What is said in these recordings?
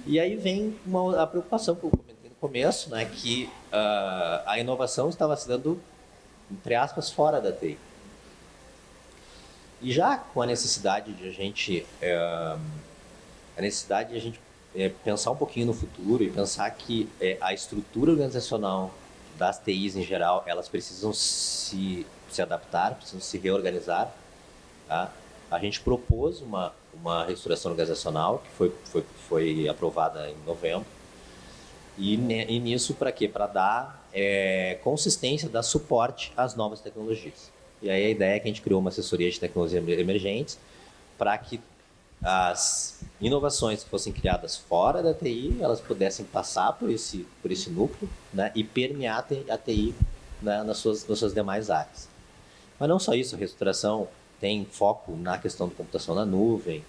E aí vem a preocupação que eu comentei no começo, né, que a inovação estava se dando, entre aspas, fora da TI. E já com a necessidade de a gente pensar um pouquinho no futuro e pensar que a estrutura organizacional das TIs em geral, elas precisam se adaptar, precisam se reorganizar. Tá? A gente propôs uma reestruturação organizacional que foi aprovada em novembro. E nisso para quê? Para dar consistência, dar suporte às novas tecnologias. E aí a ideia é que a gente criou uma assessoria de tecnologias emergentes para que as inovações que fossem criadas fora da TI, elas pudessem passar por esse núcleo, né, e permear a TI, né, nas suas demais áreas. Mas não só isso, a reestruturação tem foco na questão da computação na nuvem,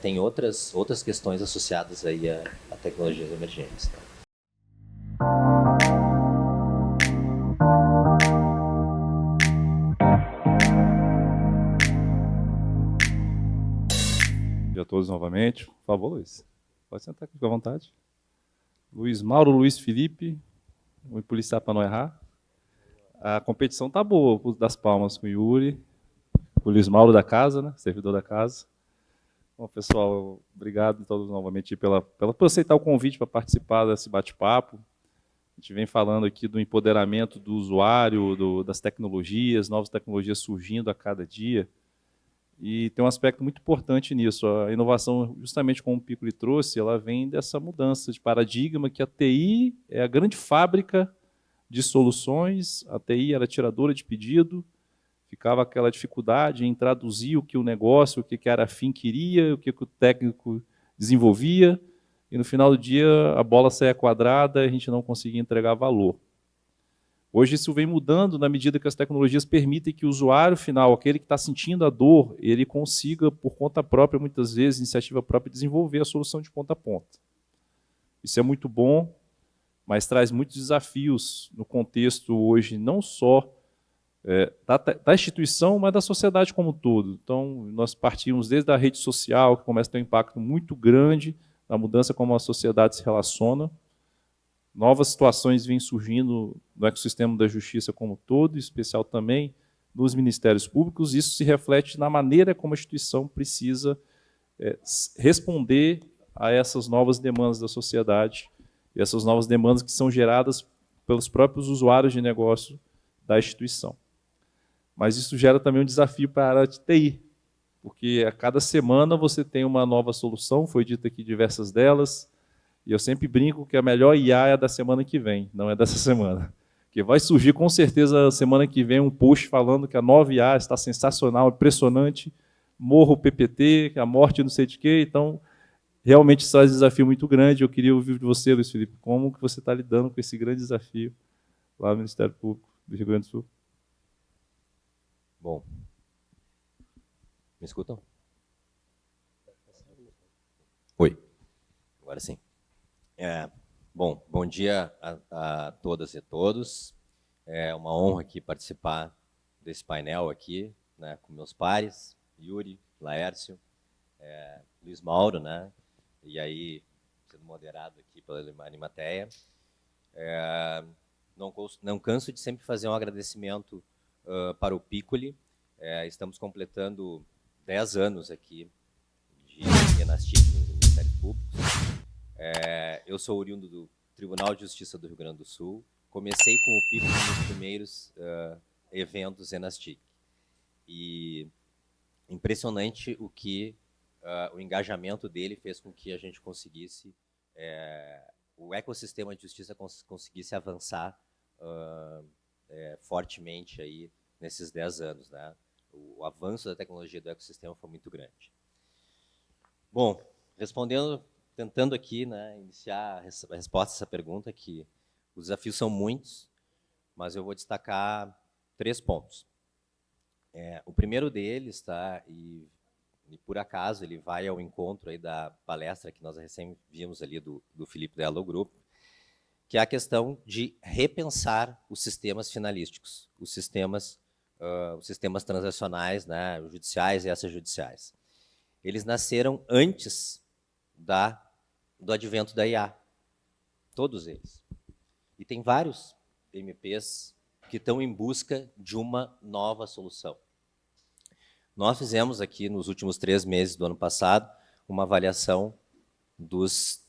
tem outras questões associadas aí a tecnologias emergentes. Tá? Bom dia a todos novamente. Por favor, Luiz. Pode sentar aqui, fica à vontade. Luiz Mauro, Luiz Felipe. Vou me policiar para não errar. A competição tá boa, vou das palmas com o Yuri. O Luiz Mauro da casa, né? Servidor da casa. Bom, pessoal, obrigado a todos novamente por aceitar o convite para participar desse bate-papo. A gente vem falando aqui do empoderamento do usuário, das tecnologias, novas tecnologias surgindo a cada dia. E tem um aspecto muito importante nisso. A inovação, justamente como o Piccoli trouxe, ela vem dessa mudança de paradigma que a TI é a grande fábrica de soluções, a TI era tiradora de pedido, ficava aquela dificuldade em traduzir o que o negócio, o que a Arafim queria, o que o técnico desenvolvia, e no final do dia a bola saía quadrada e a gente não conseguia entregar valor. Hoje isso vem mudando na medida que as tecnologias permitem que o usuário final, aquele que está sentindo a dor, ele consiga, por conta própria, muitas vezes, iniciativa própria, desenvolver a solução de ponta a ponta. Isso é muito bom, mas traz muitos desafios no contexto hoje, não só da instituição, mas da sociedade como um todo. Então, nós partimos desde a rede social, que começa a ter um impacto muito grande na mudança como a sociedade se relaciona. Novas situações vêm surgindo no ecossistema da justiça como um todo, em especial também nos ministérios públicos. Isso se reflete na maneira como a instituição precisa responder a essas novas demandas da sociedade, e essas novas demandas que são geradas pelos próprios usuários de negócio da instituição. Mas isso gera também um desafio para a área de TI, porque a cada semana você tem uma nova solução, foi dito aqui diversas delas, e eu sempre brinco que a melhor IA é a da semana que vem, não é dessa semana. Porque vai surgir com certeza semana que vem um post falando que a nova IA está sensacional, impressionante, morra o PPT, a morte não sei de quê, então realmente isso é um desafio muito grande. Eu queria ouvir de você, Luiz Felipe, como que você está lidando com esse grande desafio lá no Ministério Público do Rio Grande do Sul? Bom, me escutam? Oi, agora sim. Bom dia a todas e todos. É uma honra aqui participar desse painel aqui, né, com meus pares, Yuri, Laércio, Luiz Mauro, né, e aí sendo moderado aqui pela Animateia. Não canso de sempre fazer um agradecimento para o Piccoli. Estamos completando 10 anos aqui de Enastic nos Ministérios Públicos. Eu sou oriundo do Tribunal de Justiça do Rio Grande do Sul. Comecei com o Piccoli nos primeiros eventos Enastic. E impressionante o que o engajamento dele fez com que a gente conseguisse, o ecossistema de justiça conseguisse avançar fortemente aí nesses 10 anos, né? O avanço da tecnologia do ecossistema foi muito grande. Bom, tentando aqui, né, iniciar a resposta a essa pergunta, que os desafios são muitos, mas eu vou destacar 3 pontos. O primeiro deles, tá, e por acaso ele vai ao encontro aí da palestra que nós recém vimos ali do Felipe da Hello Group, que é a questão de repensar os sistemas finalísticos, os sistemas transacionais, né, judiciais e extrajudiciais. Eles nasceram antes da do advento da IA. Todos eles. E tem vários MPs que estão em busca de uma nova solução. Nós fizemos aqui, nos últimos 3 meses do ano passado, uma avaliação dos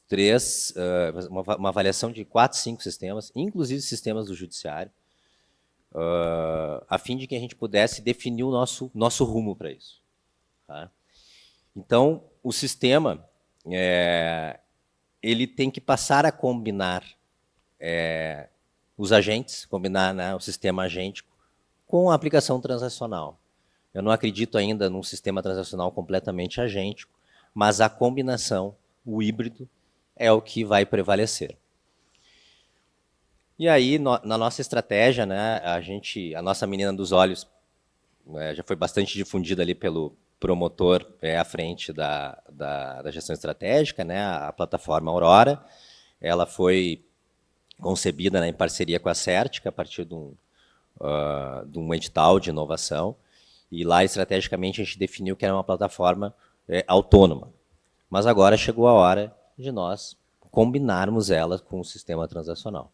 uma avaliação de 4, 5 sistemas, inclusive sistemas do judiciário, a fim de que a gente pudesse definir o nosso rumo para isso. Tá? Então, o sistema ele tem que passar a combinar os agentes, combinar, né, o sistema agêntico com a aplicação transacional. Eu não acredito ainda num sistema transacional completamente agêntico, mas a combinação, o híbrido, é o que vai prevalecer. E aí, na nossa estratégia, né, a nossa menina dos olhos já foi bastante difundida ali pelo promotor à frente da gestão estratégica, né, a plataforma Aurora. Ela foi concebida, né, em parceria com a Certica, a partir de um edital de inovação. E lá, estrategicamente, a gente definiu que era uma plataforma autônoma. Mas agora chegou a hora de nós combinarmos ela com o sistema transacional.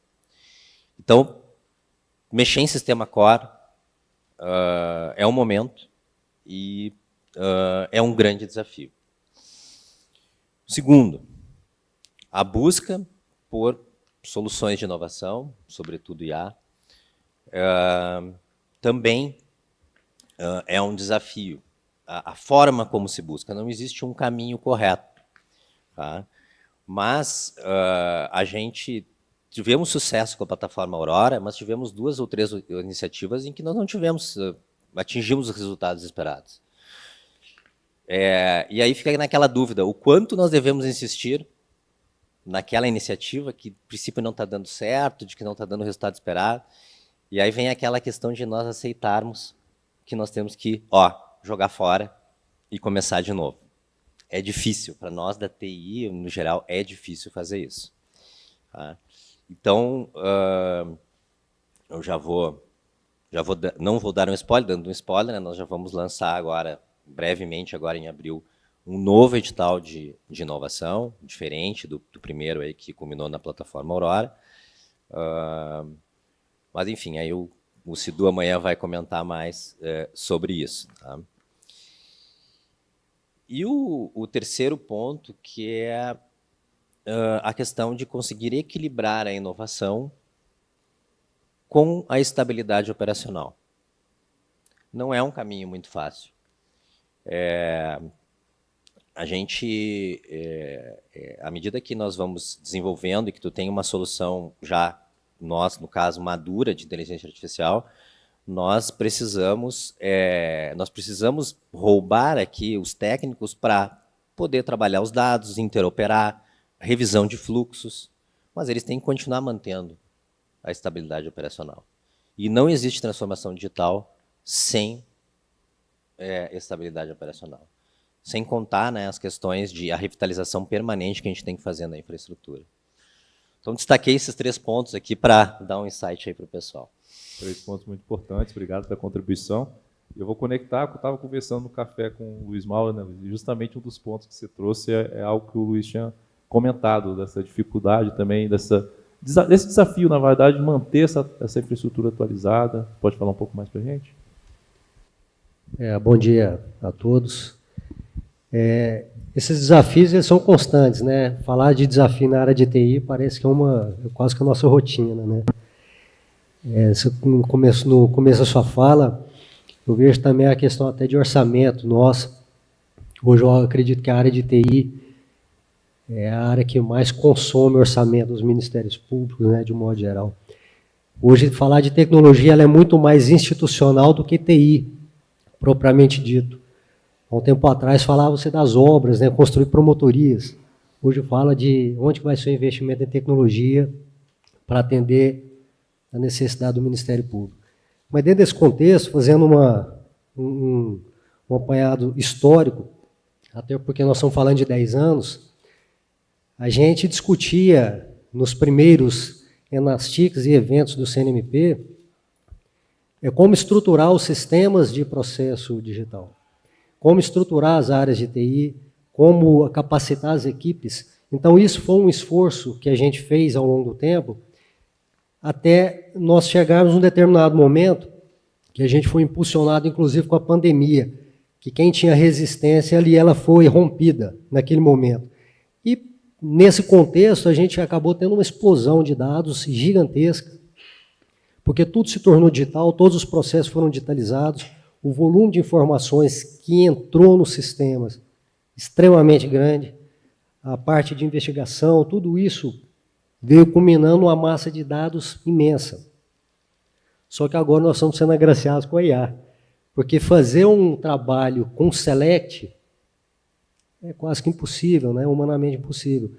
Então, mexer em sistema core é um momento e é um grande desafio. Segundo, a busca por soluções de inovação, sobretudo IA, também é um desafio. A forma como se busca, não existe um caminho correto. Tá? Mas a gente tivemos sucesso com a plataforma Aurora, mas tivemos 2 ou 3 iniciativas em que nós não atingimos os resultados esperados. E aí fica naquela dúvida, o quanto nós devemos insistir naquela iniciativa que, a princípio, não está dando certo, de que não está dando o resultado esperado. E aí vem aquela questão de nós aceitarmos que nós temos que jogar fora e começar de novo. É difícil, para nós da TI, no geral, é difícil fazer isso. Tá? Então, eu não vou dar um spoiler, dando um spoiler, né, nós já vamos lançar agora, brevemente, agora em abril, um novo edital de inovação, diferente do primeiro aí que culminou na plataforma Aurora. Mas, enfim, aí o Cidu amanhã vai comentar mais sobre isso. Tá? E o terceiro ponto, que é a questão de conseguir equilibrar a inovação com a estabilidade operacional. Não é um caminho muito fácil. A gente, à medida que nós vamos desenvolvendo e que tu tem uma solução já, no caso, madura de inteligência artificial, nós precisamos roubar aqui os técnicos para poder trabalhar os dados, interoperar, revisão de fluxos, mas eles têm que continuar mantendo a estabilidade operacional. E não existe transformação digital sem estabilidade operacional. Sem contar, né, as questões de a revitalização permanente que a gente tem que fazer na infraestrutura. Então, destaquei esses 3 pontos aqui para dar um insight aí para o pessoal. 3 pontos muito importantes, obrigado pela contribuição. Eu vou conectar, eu estava conversando no café com o Luiz Mauro, né, e justamente um dos pontos que você trouxe é algo que o Luiz tinha comentado, dessa dificuldade também, desse desafio, na verdade, de manter essa infraestrutura atualizada. Pode falar um pouco mais para a gente? Bom dia a todos. Esses desafios eles são constantes, né? Falar de desafio na área de TI parece que é quase que a nossa rotina, né? No começo da sua fala, eu vejo também a questão até de orçamento nossa. Hoje eu acredito que a área de TI é a área que mais consome orçamento dos ministérios públicos, né, de um modo geral. Hoje, falar de tecnologia ela é muito mais institucional do que TI, propriamente dito. Há um tempo atrás falava-se das obras, né, construir promotorias. Hoje fala de onde vai ser o investimento em tecnologia para atender a necessidade do Ministério Público. Mas dentro desse contexto, fazendo um apanhado histórico, até porque nós estamos falando de 10 anos, a gente discutia nos primeiros ENASTICs e eventos do CNMP como estruturar os sistemas de processo digital, como estruturar as áreas de TI, como capacitar as equipes Então, isso foi um esforço que a gente fez ao longo do tempo, até nós chegarmos num determinado momento, que a gente foi impulsionado, inclusive, com a pandemia, que quem tinha resistência ali, ela foi rompida naquele momento. E, nesse contexto, a gente acabou tendo uma explosão de dados gigantesca, porque tudo se tornou digital, todos os processos foram digitalizados, o volume de informações que entrou nos sistemas extremamente grande, a parte de investigação, tudo isso veio culminando uma massa de dados imensa. Só que agora nós estamos sendo agraciados com a IA, porque fazer um trabalho com Select é quase que impossível, né? Humanamente impossível.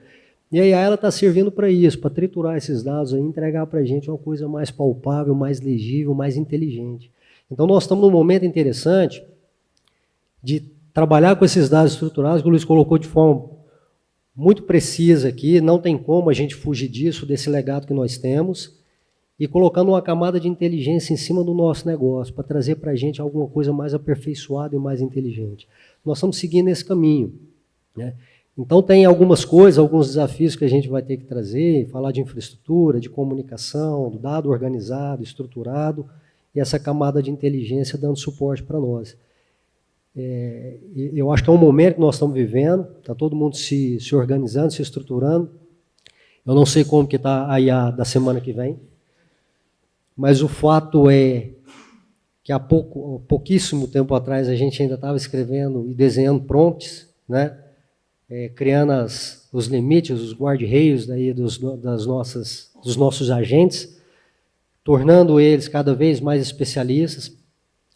E a IA está servindo para isso, para triturar esses dados e entregar para a gente uma coisa mais palpável, mais legível, mais inteligente. Então nós estamos num momento interessante de trabalhar com esses dados estruturados, que o Luiz colocou de forma muito precisa aqui, não tem como a gente fugir disso, desse legado que nós temos, e colocando uma camada de inteligência em cima do nosso negócio, para trazer para a gente alguma coisa mais aperfeiçoada e mais inteligente. Nós estamos seguindo esse caminho, né? Então tem algumas coisas, alguns desafios que a gente vai ter que trazer, falar de infraestrutura, de comunicação, do dado organizado, estruturado, e essa camada de inteligência dando suporte para nós. Eu acho que é um momento que nós estamos vivendo, está todo mundo se organizando, se estruturando. Eu não sei como que está a IA da semana que vem, mas o fato é que há pouquíssimo tempo atrás a gente ainda estava escrevendo e desenhando prompts, né? Criando os limites, os guarda-reios dos nossos agentes, tornando eles cada vez mais especialistas,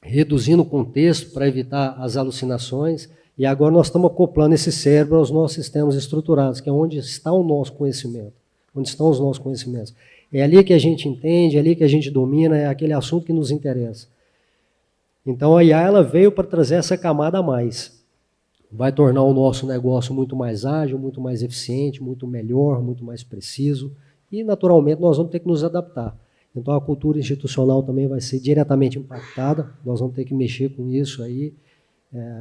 reduzindo o contexto para evitar as alucinações, e agora nós estamos acoplando esse cérebro aos nossos sistemas estruturados, que é onde está o nosso conhecimento, onde estão os nossos conhecimentos. É ali que a gente entende, é ali que a gente domina, é aquele assunto que nos interessa. Então a IA ela veio para trazer essa camada a mais. Vai tornar o nosso negócio muito mais ágil, muito mais eficiente, muito melhor, muito mais preciso, e naturalmente nós vamos ter que nos adaptar. Então a cultura institucional também vai ser diretamente impactada, nós vamos ter que mexer com isso aí,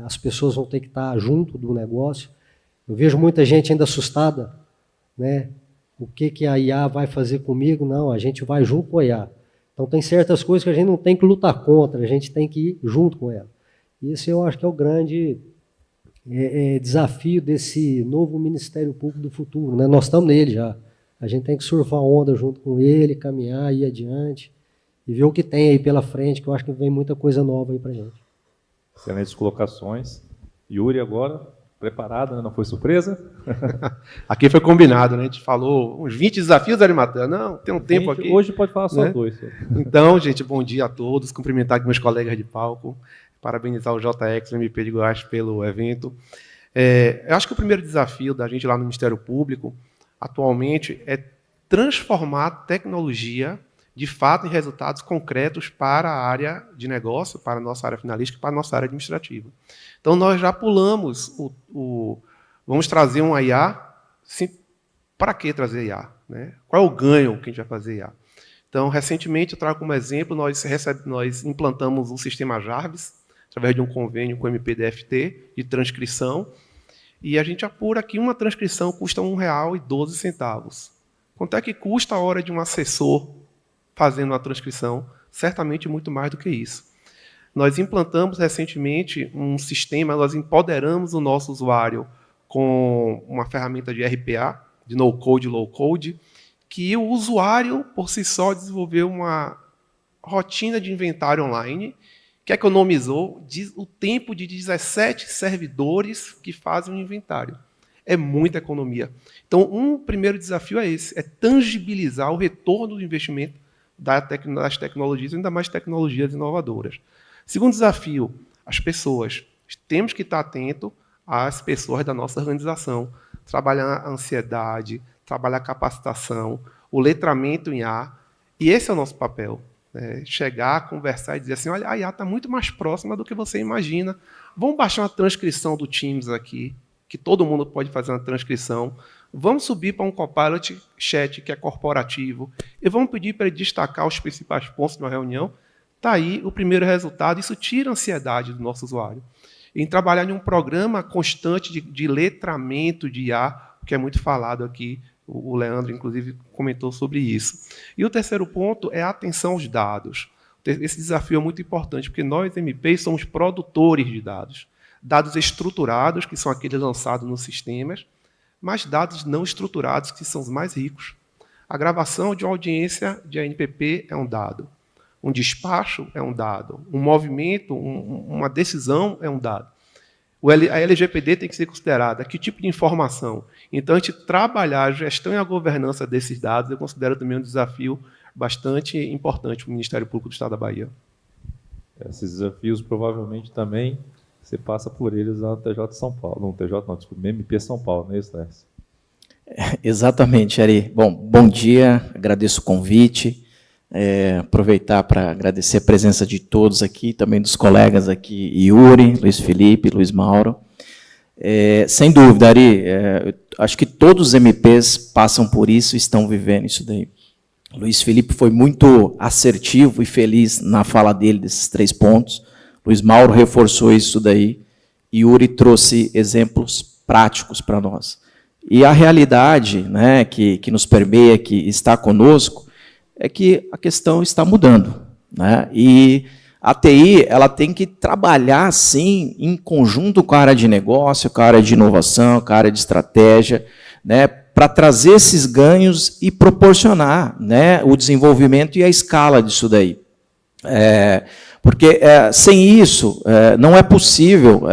as pessoas vão ter que estar junto do negócio. Eu vejo muita gente ainda assustada, né? O que a IA vai fazer comigo? Não, a gente vai junto com a IA. Então tem certas coisas que a gente não tem que lutar contra, a gente tem que ir junto com ela. Isso eu acho que é o grande desafio desse novo Ministério Público do futuro, né? Nós estamos nele já. A gente tem que surfar a onda junto com ele, caminhar, ir adiante e ver o que tem aí pela frente, que eu acho que vem muita coisa nova aí para a gente. Excelentes colocações. Yuri, agora, preparado, né? Não foi surpresa? Aqui foi combinado, né? A gente falou uns 20 desafios, Arimatea. Não, tem um tempo aqui. Hoje pode falar só, né? 2. Então, gente, bom dia a todos. Cumprimentar aqui meus colegas de palco. Parabenizar o JX, o MP de Goiás, pelo evento. Eu acho que o primeiro desafio da gente lá no Ministério Público, atualmente, é transformar a tecnologia, de fato, em resultados concretos para a área de negócio, para a nossa área finalística, para a nossa área administrativa. Então, nós já pulamos vamos trazer um IA. Para que trazer IA? Né? Qual é o ganho que a gente vai fazer IA? Então, recentemente, eu trago como exemplo, nós implantamos o sistema Jarvis, através de um convênio com o MPDFT, de transcrição, e a gente apura que uma transcrição custa R$ 1,12. Quanto é que custa a hora de um assessor fazendo uma transcrição? Certamente muito mais do que isso. Nós implantamos recentemente um sistema, nós empoderamos o nosso usuário com uma ferramenta de RPA, de no-code, low-code, que o usuário, por si só, desenvolveu uma rotina de inventário online que economizou o tempo de 17 servidores que fazem o inventário. É muita economia. Então, um primeiro desafio é esse, é tangibilizar o retorno do investimento das tecnologias, ainda mais tecnologias inovadoras. Segundo desafio, as pessoas. Temos que estar atentos às pessoas da nossa organização, trabalhar a ansiedade, trabalhar a capacitação, o letramento em IA, e esse é o nosso papel. Chegar, conversar e dizer assim, olha, a IA está muito mais próxima do que você imagina. Vamos baixar uma transcrição do Teams aqui, que todo mundo pode fazer uma transcrição. Vamos subir para um Copilot Chat, que é corporativo, e vamos pedir para ele destacar os principais pontos de uma reunião. Está aí o primeiro resultado. Isso tira a ansiedade do nosso usuário. Em trabalhar em um programa constante de letramento de IA, que é muito falado aqui, o Leandro, inclusive, comentou sobre isso. E o terceiro ponto é a atenção aos dados. Esse desafio é muito importante, porque nós, MPs, somos produtores de dados. Dados estruturados, que são aqueles lançados nos sistemas, mas dados não estruturados, que são os mais ricos. A gravação de uma audiência de ANPP é um dado. Um despacho é um dado. Um movimento, uma decisão é um dado. A LGPD tem que ser considerada que tipo de informação. Então, a gente trabalhar a gestão e a governança desses dados, eu considero também um desafio bastante importante para o Ministério Público do Estado da Bahia. Esses desafios, provavelmente, também você passa por eles lá no TJ de São Paulo. Não, TJ não, desculpa, MP São Paulo, não é isso, Lécio? Exatamente, Ari. Bom dia, agradeço o convite. Aproveitar para agradecer a presença de todos aqui, também dos colegas aqui, Yuri, Luiz Felipe, Luiz Mauro. Sem dúvida, Ari, acho que todos os MPs passam por isso e estão vivendo isso daí. Luiz Felipe foi muito assertivo e feliz na fala dele desses 3 pontos. Luiz Mauro reforçou isso daí. Yuri trouxe exemplos práticos para nós. E a realidade, né, que nos permeia, que está conosco, é que a questão está mudando, né? E a TI ela tem que trabalhar, sim, em conjunto com a área de negócio, com a área de inovação, com a área de estratégia, né, para trazer esses ganhos e proporcionar, né, o desenvolvimento e a escala disso daí. Porque sem isso não é possível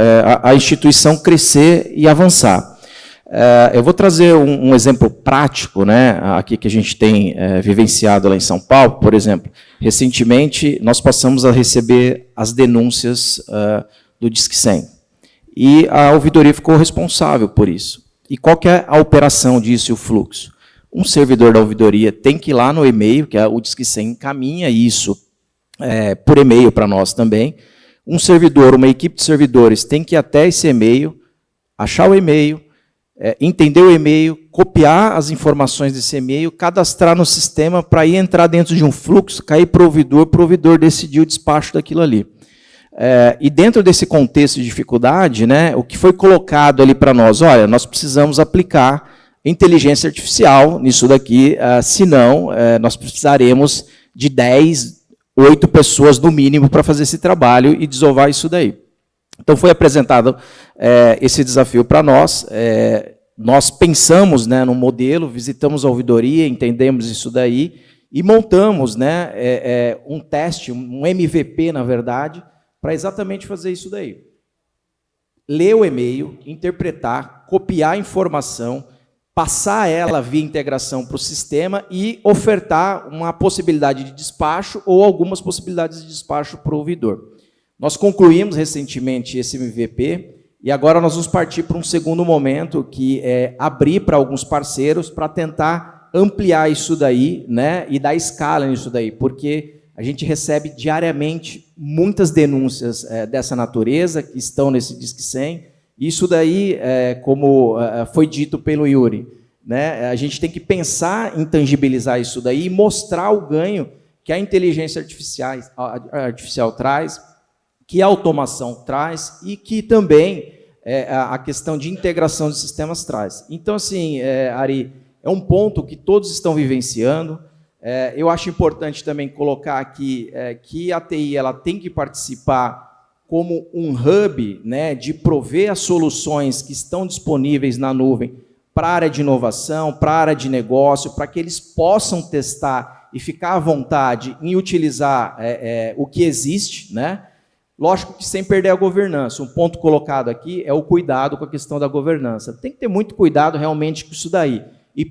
a instituição crescer e avançar. Eu vou trazer um exemplo prático, né, aqui que a gente tem vivenciado lá em São Paulo. Por exemplo, recentemente nós passamos a receber as denúncias do Disque 100. E a ouvidoria ficou responsável por isso. E qual que é a operação disso e o fluxo? Um servidor da ouvidoria tem que ir lá no e-mail, que o Disque 100 encaminha isso por e-mail para nós também. Um servidor, uma equipe de servidores tem que ir até esse e-mail, achar o e-mail, entender o e-mail, copiar as informações desse e-mail, cadastrar no sistema para ir entrar dentro de um fluxo, cair para o ouvidor decidir o despacho daquilo ali. E dentro desse contexto de dificuldade, né, o que foi colocado ali para nós, olha, nós precisamos aplicar inteligência artificial nisso daqui, senão nós precisaremos de 8 pessoas no mínimo para fazer esse trabalho e desovar isso daí. Então, foi apresentado esse desafio para nós. Nós pensamos, né, no modelo, visitamos a ouvidoria, entendemos isso daí e montamos, né, um teste, um MVP, na verdade, para exatamente fazer isso daí. Ler o e-mail, interpretar, copiar a informação, passar ela via integração para o sistema e ofertar uma possibilidade de despacho ou algumas possibilidades de despacho para o ouvidor. Nós concluímos recentemente esse MVP e agora nós vamos partir para um segundo momento, que é abrir para alguns parceiros para tentar ampliar isso daí, né, e dar escala nisso daí, porque a gente recebe diariamente muitas denúncias dessa natureza que estão nesse Disque 100. Isso daí, como foi dito pelo Yuri, né, a gente tem que pensar em tangibilizar isso daí e mostrar o ganho que a inteligência artificial traz, que a automação traz e que também a questão de integração de sistemas traz. Então, assim, Ari, é um ponto que todos estão vivenciando. Eu acho importante também colocar aqui que a TI ela tem que participar como um hub, né, de prover as soluções que estão disponíveis na nuvem para a área de inovação, para a área de negócio, para que eles possam testar e ficar à vontade em utilizar o que existe, né? Lógico que sem perder a governança. Um ponto colocado aqui é o cuidado com a questão da governança. Tem que ter muito cuidado realmente com isso daí. E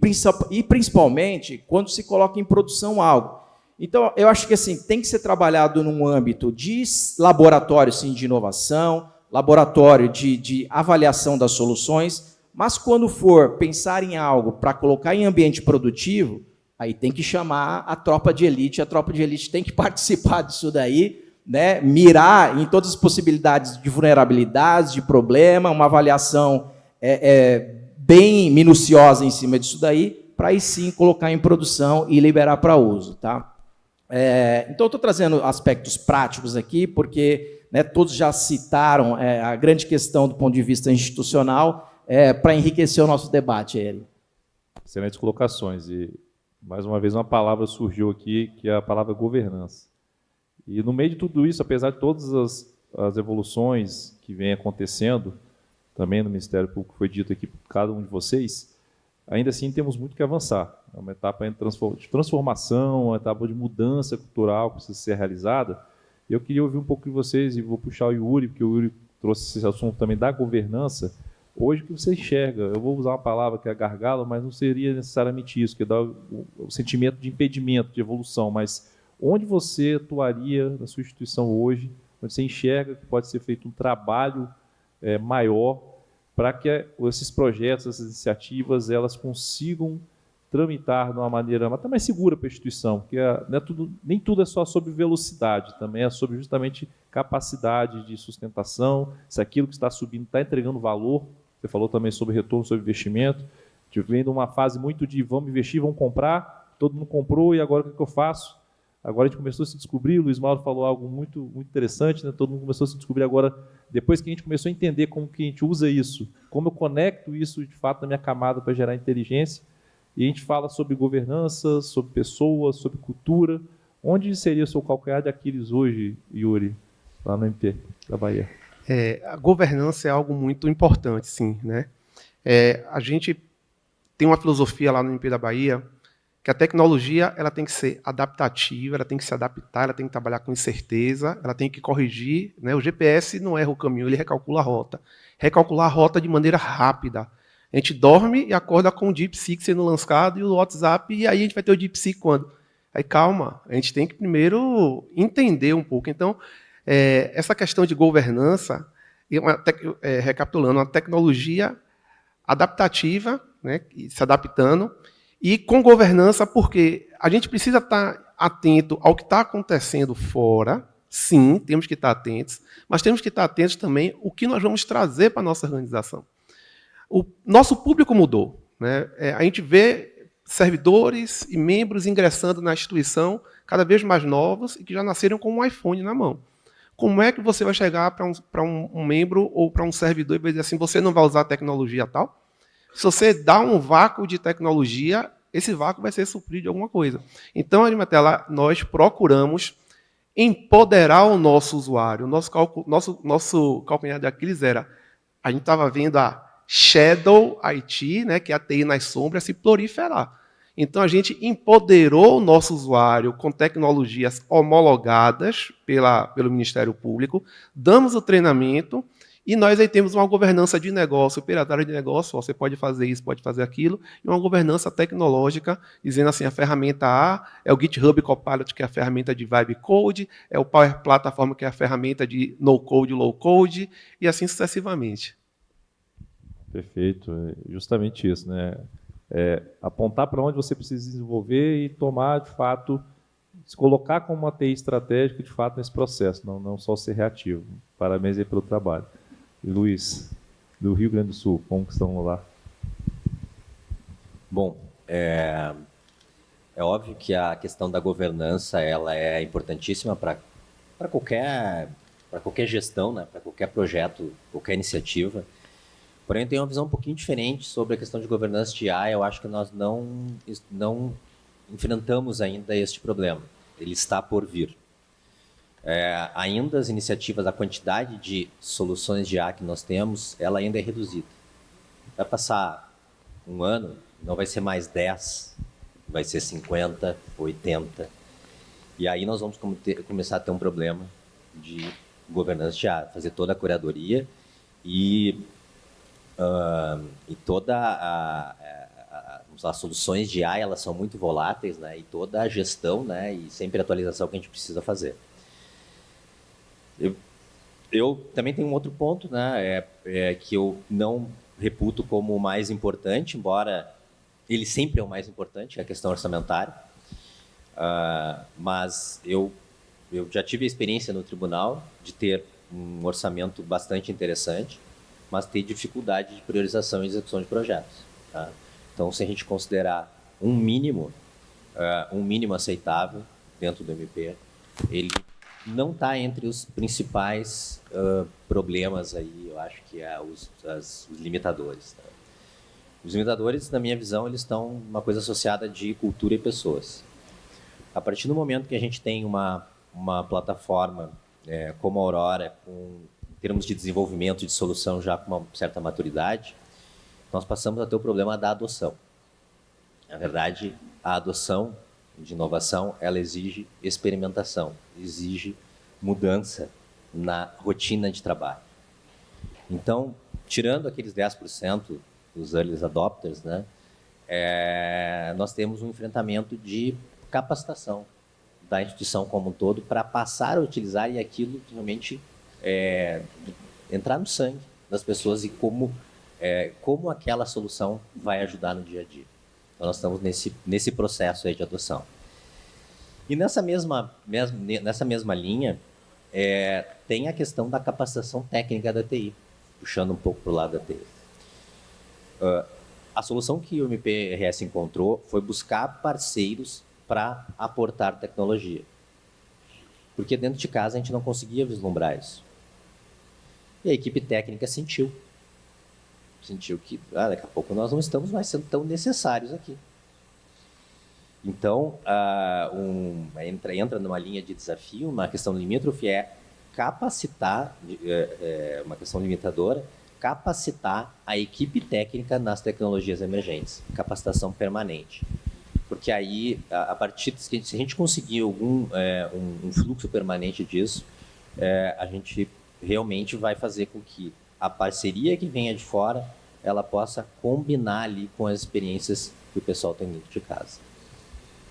principalmente quando se coloca em produção algo. Então, eu acho que assim, tem que ser trabalhado num âmbito de laboratório sim, de inovação, laboratório de avaliação das soluções, mas quando for pensar em algo para colocar em ambiente produtivo, aí tem que chamar a tropa de elite tem que participar disso daí, né, mirar em todas as possibilidades de vulnerabilidades, de problema, uma avaliação bem minuciosa em cima disso daí, para aí sim colocar em produção e liberar para uso. Tá? Então, estou trazendo aspectos práticos aqui, porque, né, todos já citaram a grande questão do ponto de vista institucional, para enriquecer o nosso debate, Eri. Excelentes colocações. E, mais uma vez, uma palavra surgiu aqui, que é a palavra governança. E, no meio de tudo isso, apesar de todas as evoluções que vêm acontecendo, também no Ministério Público, foi dito aqui por cada um de vocês, ainda assim temos muito que avançar. É uma etapa de transformação, uma etapa de mudança cultural que precisa ser realizada. E eu queria ouvir um pouco de vocês, e vou puxar o Yuri, porque o Yuri trouxe esse assunto também da governança. Hoje, o que você enxerga? Eu vou usar uma palavra que é gargalo, mas não seria necessariamente isso, que dá o sentimento de impedimento, de evolução, mas onde você atuaria na sua instituição hoje, onde você enxerga que pode ser feito um trabalho maior para que esses projetos, essas iniciativas, elas consigam tramitar de uma maneira até mais segura para a instituição, porque nem tudo é só sobre velocidade, também é sobre justamente capacidade de sustentação, se aquilo que está subindo está entregando valor. Você falou também sobre retorno sobre investimento. Vendo uma fase muito de vamos investir, vamos comprar, todo mundo comprou e agora o que eu faço? Agora a gente começou a se descobrir, o Luiz Mauro falou algo muito, muito interessante, né? Todo mundo começou a se descobrir agora, depois que a gente começou a entender como que a gente usa isso, como eu conecto isso de fato na minha camada para gerar inteligência, e a gente fala sobre governança, sobre pessoas, sobre cultura. Onde seria o seu calcanhar de Aquiles hoje, Yuri, lá no MP da Bahia? A governança é algo muito importante, sim, né? A gente tem uma filosofia lá no MP da Bahia que a tecnologia ela tem que ser adaptativa, ela tem que se adaptar, ela tem que trabalhar com incerteza, ela tem que corrigir, né? O GPS não erra o caminho, ele recalcula a rota. Recalcular a rota de maneira rápida. A gente dorme e acorda com o DeepSeek sendo lançado e o WhatsApp, e aí a gente vai ter o DeepSeek quando? Aí calma, a gente tem que primeiro entender um pouco. Então, essa questão de governança, recapitulando, uma tecnologia adaptativa, né, se adaptando, e com governança, porque a gente precisa estar atento ao que está acontecendo fora, sim, temos que estar atentos, mas temos que estar atentos também ao que nós vamos trazer para a nossa organização. O nosso público mudou, né? A gente vê servidores e membros ingressando na instituição cada vez mais novos e que já nasceram com um iPhone na mão. Como é que você vai chegar para um membro ou para um servidor e vai dizer assim, você não vai usar tecnologia tal? Se você dá um vácuo de tecnologia, esse vácuo vai ser suprido de alguma coisa. Então, Arimatela, nós procuramos empoderar o nosso usuário. O nosso calcanhar de Aquiles era, a gente estava vendo a Shadow IT, né, que é a TI nas sombras, se proliferar. Então, a gente empoderou o nosso usuário com tecnologias homologadas pelo Ministério Público, damos o treinamento e nós aí temos uma governança de negócio, operatória de negócio, você pode fazer isso, pode fazer aquilo, e uma governança tecnológica, dizendo assim, a ferramenta A é o GitHub Copilot, que é a ferramenta de Vibe Code, é o Power Platform, que é a ferramenta de No-Code, Low-Code, e assim sucessivamente. Perfeito, é justamente isso, né? Apontar para onde você precisa desenvolver e tomar, de fato, se colocar como uma TI estratégica, de fato, nesse processo, não só ser reativo. Parabéns aí pelo trabalho. E Luiz, do Rio Grande do Sul, como que estão lá? Bom, é óbvio que a questão da governança ela é importantíssima para qualquer gestão, né? Para qualquer projeto, qualquer iniciativa. Porém, eu tenho uma visão um pouquinho diferente sobre a questão de governança de IA. Eu acho que nós não enfrentamos ainda este problema. Ele está por vir. Ainda as iniciativas, a quantidade de soluções de IA que nós temos, ela ainda é reduzida. Vai passar um ano, não vai ser mais 10, vai ser 50, 80. E aí nós vamos começar a ter um problema de governança de IA, fazer toda a curadoria e as soluções de AI elas são muito voláteis, né? E toda a gestão, né? E sempre a atualização que a gente precisa fazer. Eu também tenho um outro ponto, né? Que eu não reputo como o mais importante, embora ele sempre é o mais importante, que é a questão orçamentária. Mas eu já tive a experiência no tribunal de ter um orçamento bastante interessante, mas ter dificuldade de priorização e execução de projetos. Tá? Então, se a gente considerar um mínimo aceitável dentro do MP, ele não está entre os principais problemas aí, eu acho que é os limitadores. Né? Os limitadores, na minha visão, eles estão uma coisa associada de cultura e pessoas. A partir do momento que a gente tem uma plataforma como a Aurora, em termos de desenvolvimento de solução já com uma certa maturidade, nós passamos a ter o problema da adoção. Na verdade, a adoção de inovação, ela exige experimentação, exige mudança na rotina de trabalho. Então, tirando aqueles 10% dos early adopters, né, nós temos um enfrentamento de capacitação da instituição como um todo para passar a utilizar e aquilo realmente entrar no sangue das pessoas e como aquela solução vai ajudar no dia a dia. Então, nós estamos nesse processo aí de adoção. E nessa mesma linha, tem a questão da capacitação técnica da TI, puxando um pouco para o lado da TI. A solução que o MPRS encontrou foi buscar parceiros para aportar tecnologia. Porque dentro de casa a gente não conseguia vislumbrar isso. E a equipe técnica sentiu que daqui a pouco nós não estamos mais sendo tão necessários aqui. Então, entra numa linha de desafio, uma questão limítrofe capacitar, uma questão limitadora, capacitar a equipe técnica nas tecnologias emergentes, capacitação permanente. Porque aí, a partir se a gente conseguir um fluxo permanente disso, a gente realmente vai fazer com que a parceria que venha de fora, ela possa combinar ali com as experiências que o pessoal tem dentro de casa.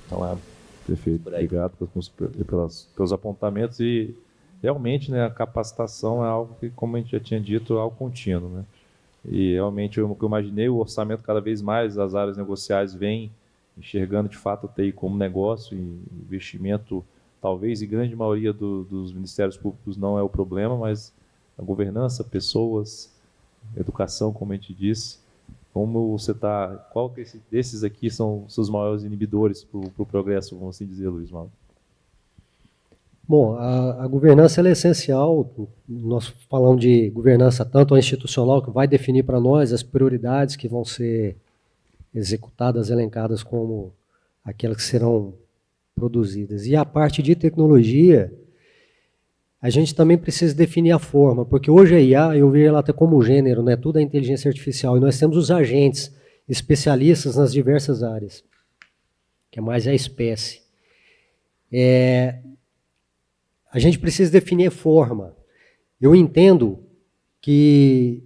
Então, perfeito. Obrigado pelos apontamentos e realmente, né, a capacitação é algo que, como a gente já tinha dito, é algo contínuo, né? E realmente, o que eu imaginei, o orçamento cada vez mais, as áreas negociais vêm enxergando de fato a TI como negócio e investimento, talvez em grande maioria dos ministérios públicos não é o problema, mas a governança, pessoas, educação, como a gente disse. Como você está... Qual desses aqui são seus maiores inibidores para o progresso, vamos assim dizer, Luiz Mauro? Bom, a governança ela é essencial. Nós falamos de governança tanto a institucional, que vai definir para nós as prioridades que vão ser executadas, elencadas como aquelas que serão produzidas. E a parte de tecnologia, a gente também precisa definir a forma, porque hoje a IA, eu vejo ela até como gênero, né? Tudo é inteligência artificial, e nós temos os agentes especialistas nas diversas áreas, que é mais a espécie. A gente precisa definir a forma. Eu entendo que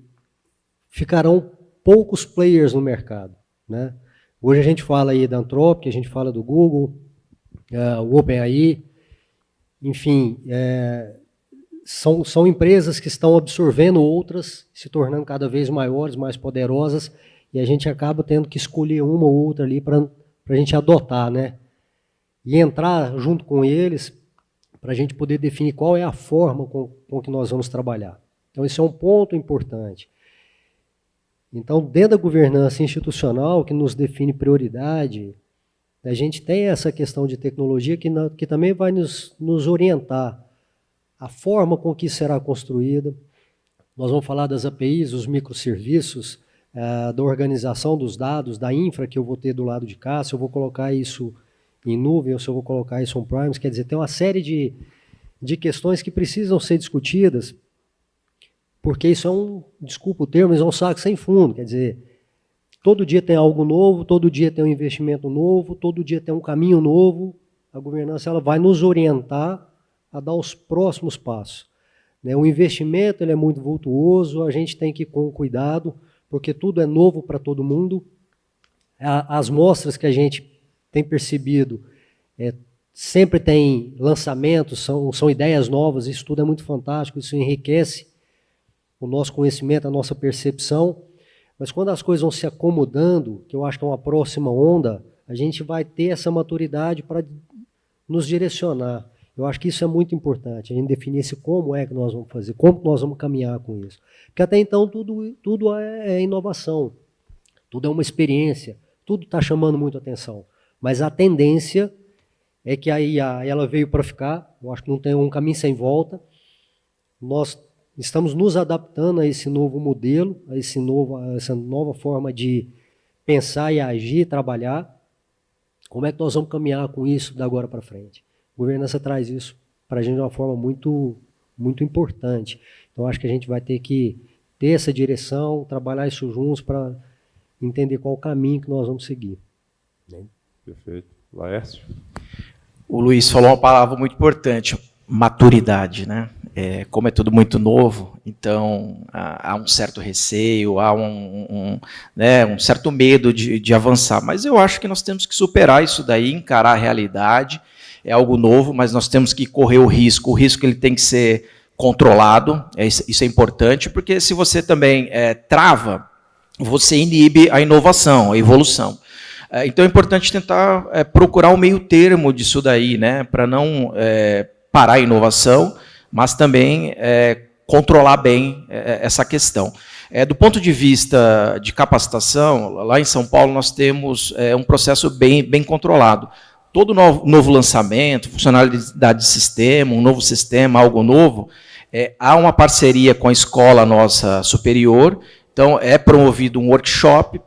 ficarão poucos players no mercado, né? Hoje a gente fala aí da Anthropic, a gente fala do Google, o OpenAI, enfim, são empresas que estão absorvendo outras, se tornando cada vez maiores, mais poderosas, e a gente acaba tendo que escolher uma ou outra ali para a gente adotar, né? E entrar junto com eles para a gente poder definir qual é a forma com que nós vamos trabalhar. Então, isso é um ponto importante. Então, dentro da governança institucional, que nos define prioridade, a gente tem essa questão de tecnologia que também vai nos orientar a forma com que será construída. Nós vamos falar das APIs, dos microserviços, da organização dos dados, da infra que eu vou ter do lado de cá, se eu vou colocar isso em nuvem ou se eu vou colocar isso on-premise. Quer dizer, tem uma série de questões que precisam ser discutidas, porque isso é desculpa o termo, mas é um saco sem fundo. Quer dizer, todo dia tem algo novo, todo dia tem um investimento novo, todo dia tem um caminho novo. A governança ela vai nos orientar a dar os próximos passos. O investimento ele é muito vultuoso, a gente tem que ir com cuidado, porque tudo é novo para todo mundo. As mostras que a gente tem percebido, sempre tem lançamentos, são ideias novas, isso tudo é muito fantástico, isso enriquece o nosso conhecimento, a nossa percepção, mas quando as coisas vão se acomodando, que eu acho que é uma próxima onda, a gente vai ter essa maturidade para nos direcionar. Eu acho que isso é muito importante, a gente definir como é que nós vamos fazer, como nós vamos caminhar com isso. Porque até então tudo é inovação, tudo é uma experiência, tudo está chamando muito atenção. Mas a tendência é que a IA ela veio para ficar, eu acho que não tem um caminho sem volta. Nós estamos nos adaptando a esse novo modelo, a essa nova forma de pensar e agir, trabalhar. Como é que nós vamos caminhar com isso da agora para frente? A governança traz isso para a gente de uma forma muito, muito importante. Então, acho que a gente vai ter que ter essa direção, trabalhar isso juntos para entender qual o caminho que nós vamos seguir. Perfeito. Laércio? O Luiz falou uma palavra muito importante, maturidade, né? Como é tudo muito novo, então há um certo receio, há um certo medo de avançar. Mas eu acho que nós temos que superar isso daí, encarar a realidade. É algo novo, mas nós temos que correr o risco. O risco ele tem que ser controlado, isso é importante, porque se você também trava, você inibe a inovação, a evolução. Então é importante tentar procurar o meio termo disso daí, né, para não parar a inovação, mas também controlar bem essa questão. Do ponto de vista de capacitação, lá em São Paulo nós temos um processo bem controlado. Todo novo lançamento, funcionalidade de sistema, um novo sistema, algo novo, há uma parceria com a escola nossa superior, então é promovido um workshop.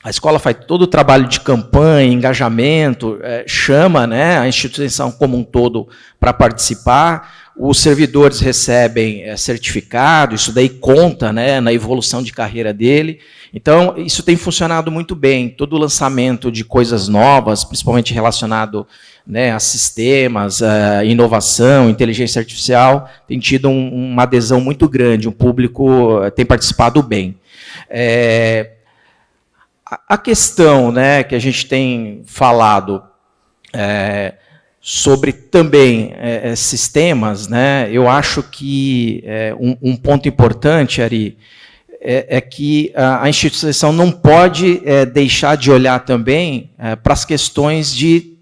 A escola faz todo o trabalho de campanha, engajamento, chama, né, a instituição como um todo para participar. Os servidores recebem certificado, isso daí conta, né, na evolução de carreira dele. Então, isso tem funcionado muito bem. Todo o lançamento de coisas novas, principalmente relacionado, né, a sistemas, a inovação, inteligência artificial, tem tido uma adesão muito grande, o público tem participado bem. A questão, né, que a gente tem falado sobre também sistemas, né, eu acho que um ponto importante, Ari, é que a instituição não pode deixar de olhar também para as questões de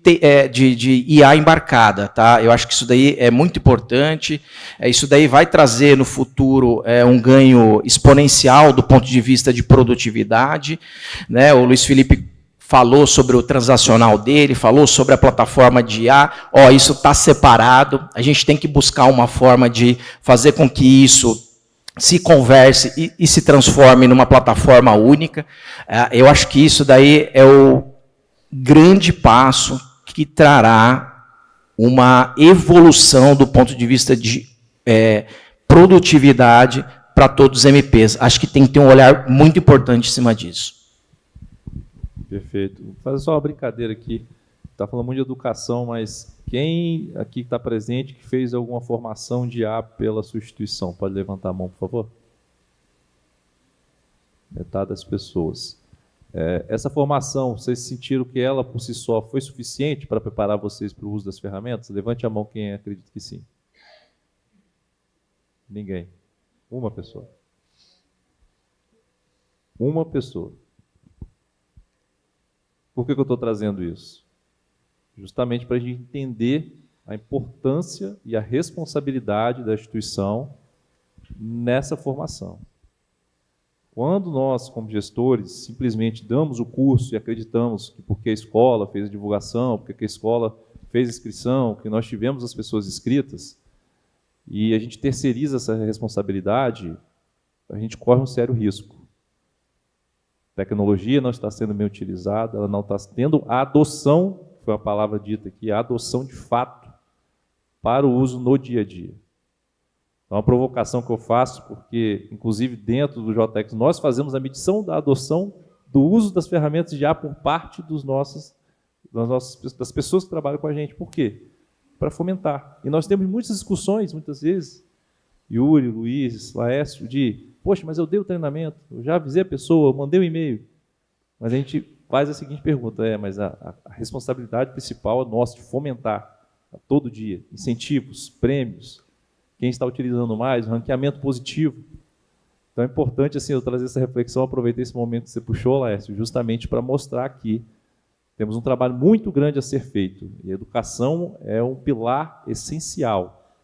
IA embarcada, tá? Eu acho que isso daí é muito importante, isso daí vai trazer no futuro um ganho exponencial do ponto de vista de produtividade, né? O Luiz Felipe falou sobre o transacional dele, falou sobre a plataforma de IA, isso está separado, a gente tem que buscar uma forma de fazer com que isso se converse e se transforme numa plataforma única. Eu acho que isso daí é o grande passo que trará uma evolução do ponto de vista de produtividade para todos os MPs. Acho que tem que ter um olhar muito importante em cima disso. Perfeito. Vou fazer só uma brincadeira aqui. Está falando muito de educação, mas quem aqui está presente que fez alguma formação de IA pela sua instituição? Pode levantar a mão, por favor? Metade das pessoas. Essa formação, vocês sentiram que ela, por si só, foi suficiente para preparar vocês para o uso das ferramentas? Levante a mão quem acredita que sim. Ninguém. Uma pessoa. Uma pessoa. Por que eu estou trazendo isso? Justamente para a gente entender a importância e a responsabilidade da instituição nessa formação. Quando nós, como gestores, simplesmente damos o curso e acreditamos que porque a escola fez a divulgação, porque a escola fez a inscrição, que nós tivemos as pessoas inscritas, e a gente terceiriza essa responsabilidade, a gente corre um sério risco. A tecnologia não está sendo bem utilizada, ela não está tendo a adoção, foi a palavra dita aqui, a adoção de fato para o uso no dia a dia. É uma provocação que eu faço, porque, inclusive, dentro do JX, nós fazemos a medição da adoção do uso das ferramentas de IA por parte das pessoas que trabalham com a gente. Por quê? Para fomentar. E nós temos muitas discussões, muitas vezes, Yuri, Luiz, Laércio, de, poxa, mas eu dei o treinamento, eu já avisei a pessoa, eu mandei um e-mail. Mas a gente faz a seguinte pergunta, mas a responsabilidade principal é nossa, de fomentar a todo dia, incentivos, prêmios, quem está utilizando mais, ranqueamento positivo. Então é importante assim, eu trazer essa reflexão, aproveitei esse momento que você puxou, Laércio, justamente para mostrar que temos um trabalho muito grande a ser feito. E a educação é um pilar essencial.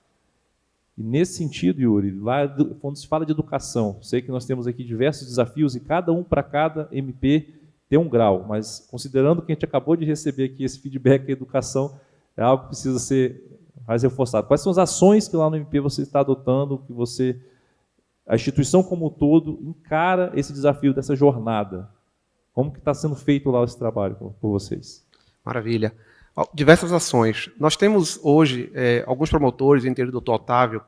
E nesse sentido, Yuri, lá quando se fala de educação, sei que nós temos aqui diversos desafios e cada um para cada MP tem um grau, mas considerando que a gente acabou de receber aqui esse feedback da educação, é algo que precisa ser mais reforçado. Quais são as ações que lá no MP você está adotando, que a instituição como um todo encara esse desafio dessa jornada? Como que está sendo feito lá esse trabalho por vocês? Maravilha. Diversas ações. Nós temos hoje alguns promotores, entre eles o Dr. Otávio,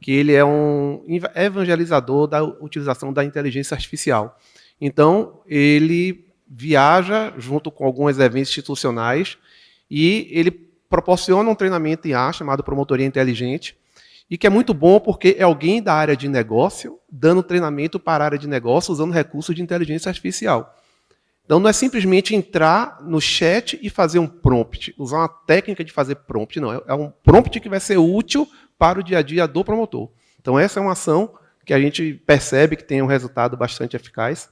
que ele é um evangelizador da utilização da inteligência artificial. Então, ele viaja junto com alguns eventos institucionais e ele proporciona um treinamento em IA chamado Promotoria Inteligente, e que é muito bom porque é alguém da área de negócio dando treinamento para a área de negócio usando recursos de inteligência artificial. Então, não é simplesmente entrar no chat e fazer um prompt, usar uma técnica de fazer prompt, não. É um prompt que vai ser útil para o dia a dia do promotor. Então, essa é uma ação que a gente percebe que tem um resultado bastante eficaz.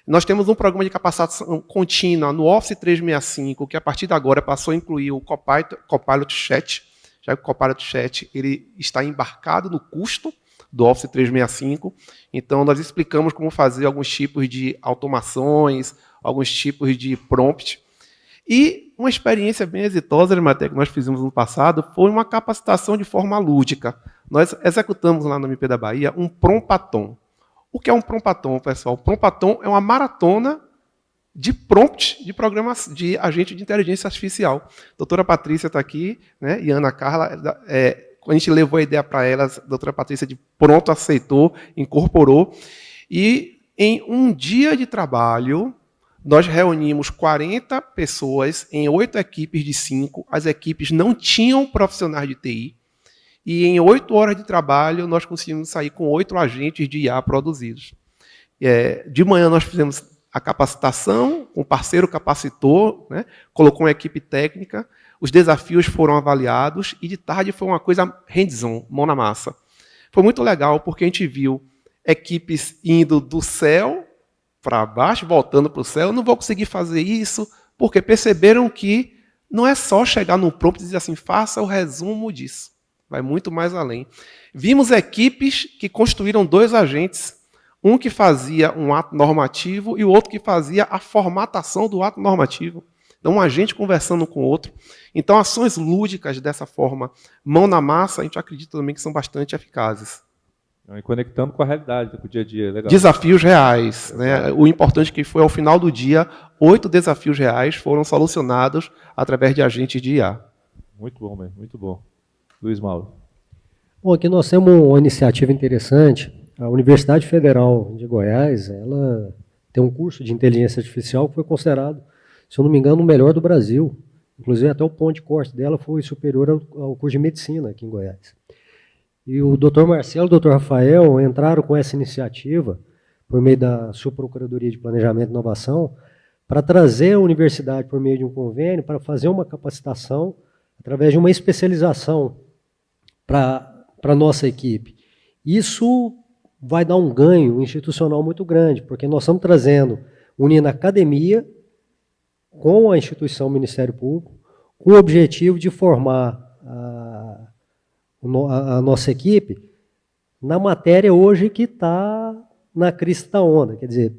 Nós temos um programa de capacitação contínua no Office 365, que a partir de agora passou a incluir o Copilot Chat. Já que o Copilot Chat ele está embarcado no custo do Office 365. Então, nós explicamos como fazer alguns tipos de automações, alguns tipos de prompt. E uma experiência bem exitosa, que nós fizemos no passado, foi uma capacitação de forma lúdica. Nós executamos lá no MP da Bahia um prompathon. O que é um prompathon, pessoal? Prompathon é uma maratona de prompt de programação, de agente de inteligência artificial. A doutora Patrícia está aqui, né, e a Ana Carla, quando a gente levou a ideia para elas, a doutora Patrícia de pronto aceitou, incorporou, e em um dia de trabalho, nós reunimos 40 pessoas em 8 equipes de 5, as equipes não tinham profissionais de TI, e em 8 horas de trabalho, nós conseguimos sair com 8 agentes de IA produzidos. De manhã, nós fizemos a capacitação, um parceiro capacitou, né, colocou uma equipe técnica, os desafios foram avaliados, e de tarde foi uma coisa hands-on, mão na massa. Foi muito legal, porque a gente viu equipes indo do céu para baixo, voltando para o céu. Eu não vou conseguir fazer isso, porque perceberam que não é só chegar no prompt e dizer assim, faça o resumo disso. Vai muito mais além. Vimos equipes que construíram 2 agentes, um que fazia um ato normativo e o outro que fazia a formatação do ato normativo. Então, um agente conversando com o outro. Então, ações lúdicas dessa forma, mão na massa, a gente acredita também que são bastante eficazes. E conectando com a realidade, com o dia a dia. Legal. Desafios reais. Né? O importante é que foi, ao final do dia, 8 desafios reais foram solucionados através de agentes de IA. Muito bom, mesmo, muito bom. Luiz Mauro. Bom, aqui nós temos uma iniciativa interessante. A Universidade Federal de Goiás, ela tem um curso de inteligência artificial que foi considerado, se eu não me engano, o melhor do Brasil. Inclusive, até o ponto de corte dela foi superior ao curso de medicina aqui em Goiás. E o Dr. Marcelo e o Dr. Rafael entraram com essa iniciativa, por meio da Subprocuradoria de Planejamento e Inovação, para trazer a universidade, por meio de um convênio, para fazer uma capacitação através de uma especialização para a nossa equipe. Isso vai dar um ganho institucional muito grande, porque nós estamos trazendo, unindo a academia com a instituição Ministério Público, com o objetivo de formar a nossa equipe na matéria hoje que está na crista da onda. Quer dizer,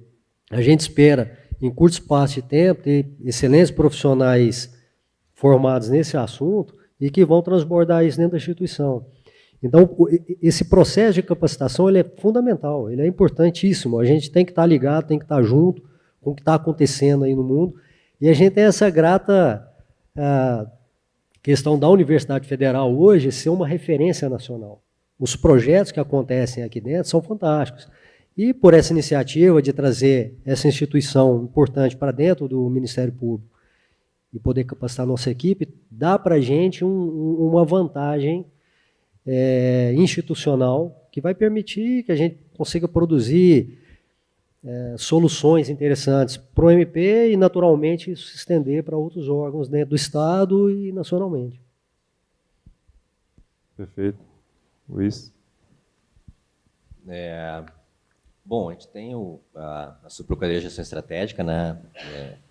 a gente espera, em curto espaço de tempo, ter excelentes profissionais formados nesse assunto e que vão transbordar isso dentro da instituição. Então, esse processo de capacitação ele é fundamental, ele é importantíssimo. A gente tem que estar ligado, tem que estar junto com o que está acontecendo aí no mundo. E a gente tem essa grata questão da Universidade Federal hoje ser uma referência nacional. Os projetos que acontecem aqui dentro são fantásticos. E por essa iniciativa de trazer essa instituição importante para dentro do Ministério Público e poder capacitar a nossa equipe, dá para a gente uma vantagem institucional que vai permitir que a gente consiga produzir soluções interessantes para o MP e, naturalmente, isso se estender para outros órgãos dentro do Estado e nacionalmente. Perfeito. Luiz? Bom, a gente tem a Subprocuradoria de Gestão Estratégica, né,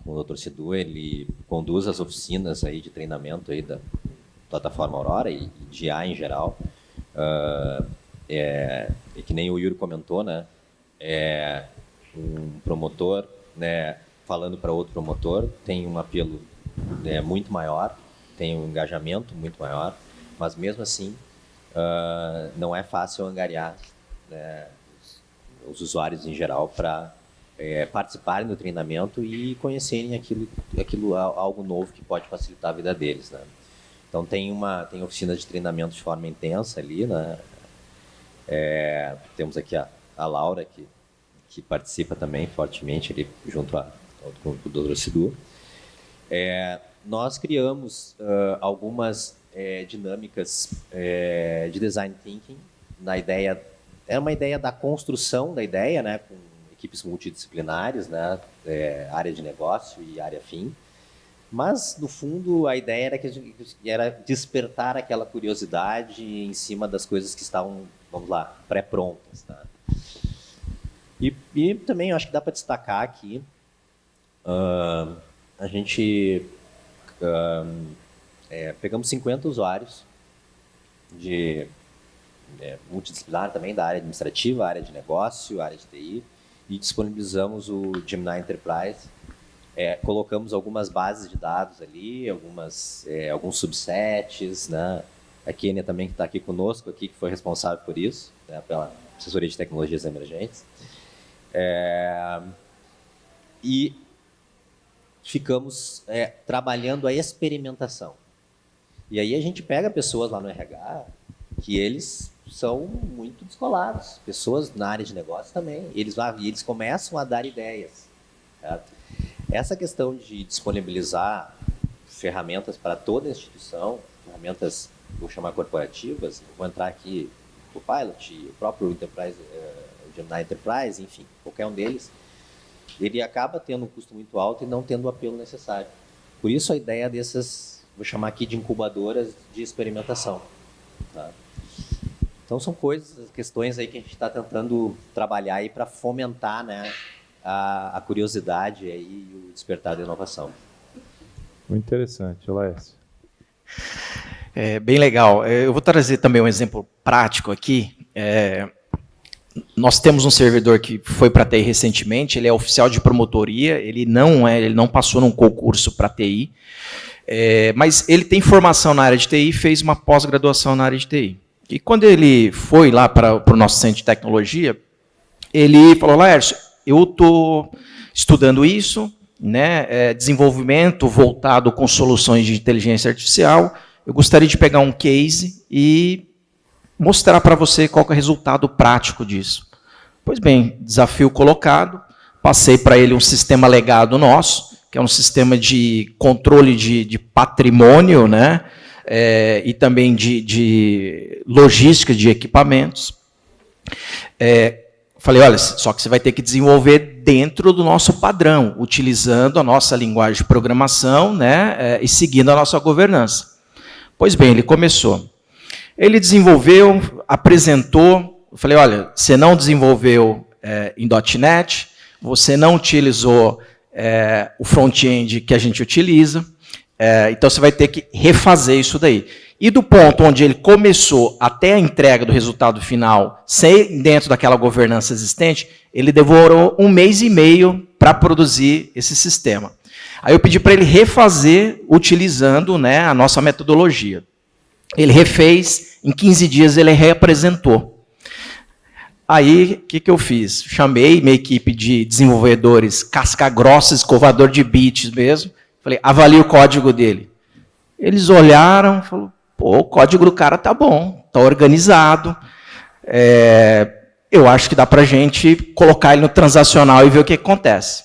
com o Dr. Cidu, ele conduz as oficinas aí de treinamento aí da plataforma Aurora e de IA em geral. E que nem o Yuri comentou, né, um promotor, né, falando para outro promotor tem um apelo muito maior, tem um engajamento muito maior, mas mesmo assim não é fácil angariar, né, os usuários em geral para participarem do treinamento e conhecerem algo novo que pode facilitar a vida deles, né? Então tem oficinas de treinamento de forma intensa ali, né? Temos aqui a Laura que participa também fortemente ali junto com o Dr. Cidu. Nós criamos algumas dinâmicas de design thinking na ideia. É uma ideia da construção da ideia, né, com equipes multidisciplinares, né, área de negócio e área fim. Mas, no fundo, a ideia era despertar aquela curiosidade em cima das coisas que estavam, vamos lá, pré-prontas. Tá? E também eu acho que dá para destacar aqui, a gente pegamos 50 usuários de multidisciplinar também, da área administrativa, área de negócio, área de TI, e disponibilizamos o Gemini Enterprise. Colocamos algumas bases de dados ali, alguns subsets, né? A Kênia também, que está aqui conosco, aqui, que foi responsável por isso, né? Pela assessoria de tecnologias emergentes. E ficamos trabalhando a experimentação. E aí a gente pega pessoas lá no RH que eles são muito descolados, pessoas na área de negócio também, e eles começam a dar ideias. Certo? Essa questão de disponibilizar ferramentas para toda a instituição, ferramentas, vou chamar corporativas, vou entrar aqui o Pilot, o próprio Enterprise, o Gemini Enterprise, enfim, qualquer um deles, ele acaba tendo um custo muito alto e não tendo o apelo necessário. Por isso a ideia dessas, vou chamar aqui de incubadoras de experimentação. Tá? Então são questões aí que a gente está tentando trabalhar aí para fomentar, né, a curiosidade aí e o despertar da inovação. Muito interessante, Laércio. Bem legal. Eu vou trazer também um exemplo prático aqui. Nós temos um servidor que foi para a TI recentemente, ele é oficial de promotoria, ele não passou num concurso para TI, mas ele tem formação na área de TI e fez uma pós-graduação na área de TI. E quando ele foi lá para o nosso centro de tecnologia, ele falou: Laércio, eu estou estudando isso, né, desenvolvimento voltado com soluções de inteligência artificial, eu gostaria de pegar um case e mostrar para você qual que é o resultado prático disso. Pois bem, desafio colocado, passei para ele um sistema legado nosso, que é um sistema de controle de patrimônio, né, e também de logística de equipamentos. Falei, olha, só que você vai ter que desenvolver dentro do nosso padrão, utilizando a nossa linguagem de programação, né, e seguindo a nossa governança. Pois bem, ele começou. Ele desenvolveu, apresentou, eu falei, olha, você não desenvolveu em .NET, você não utilizou o front-end que a gente utiliza, então você vai ter que refazer isso daí. E do ponto onde ele começou até a entrega do resultado final, sem dentro daquela governança existente, ele demorou 1 mês e meio para produzir esse sistema. Aí eu pedi para ele refazer utilizando, né, a nossa metodologia. Ele refez, em 15 dias ele reapresentou. Aí, o que eu fiz? Chamei minha equipe de desenvolvedores, casca-grossa, escovador de bits mesmo, falei, avalie o código dele. Eles olharam, falaram, pô, o código do cara tá bom, tá organizado, eu acho que dá para a gente colocar ele no transacional e ver o que acontece.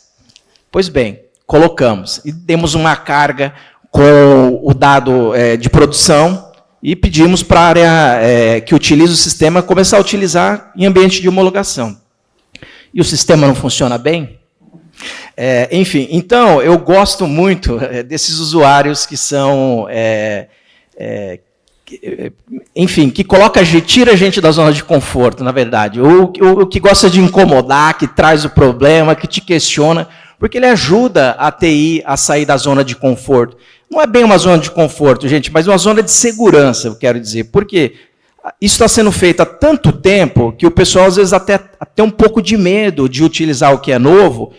Pois bem, colocamos e demos uma carga com o dado de produção e pedimos para a área que utiliza o sistema começar a utilizar em ambiente de homologação. E o sistema não funciona bem? Enfim, então, eu gosto muito desses usuários que são, enfim, que tira a gente da zona de conforto, na verdade. O que gosta de incomodar, que traz o problema, que te questiona, porque ele ajuda a TI a sair da zona de conforto. Não é bem uma zona de conforto, gente, mas uma zona de segurança, eu quero dizer. Porque isso está sendo feito há tanto tempo que o pessoal, às vezes, até um pouco de medo de utilizar o que é novo,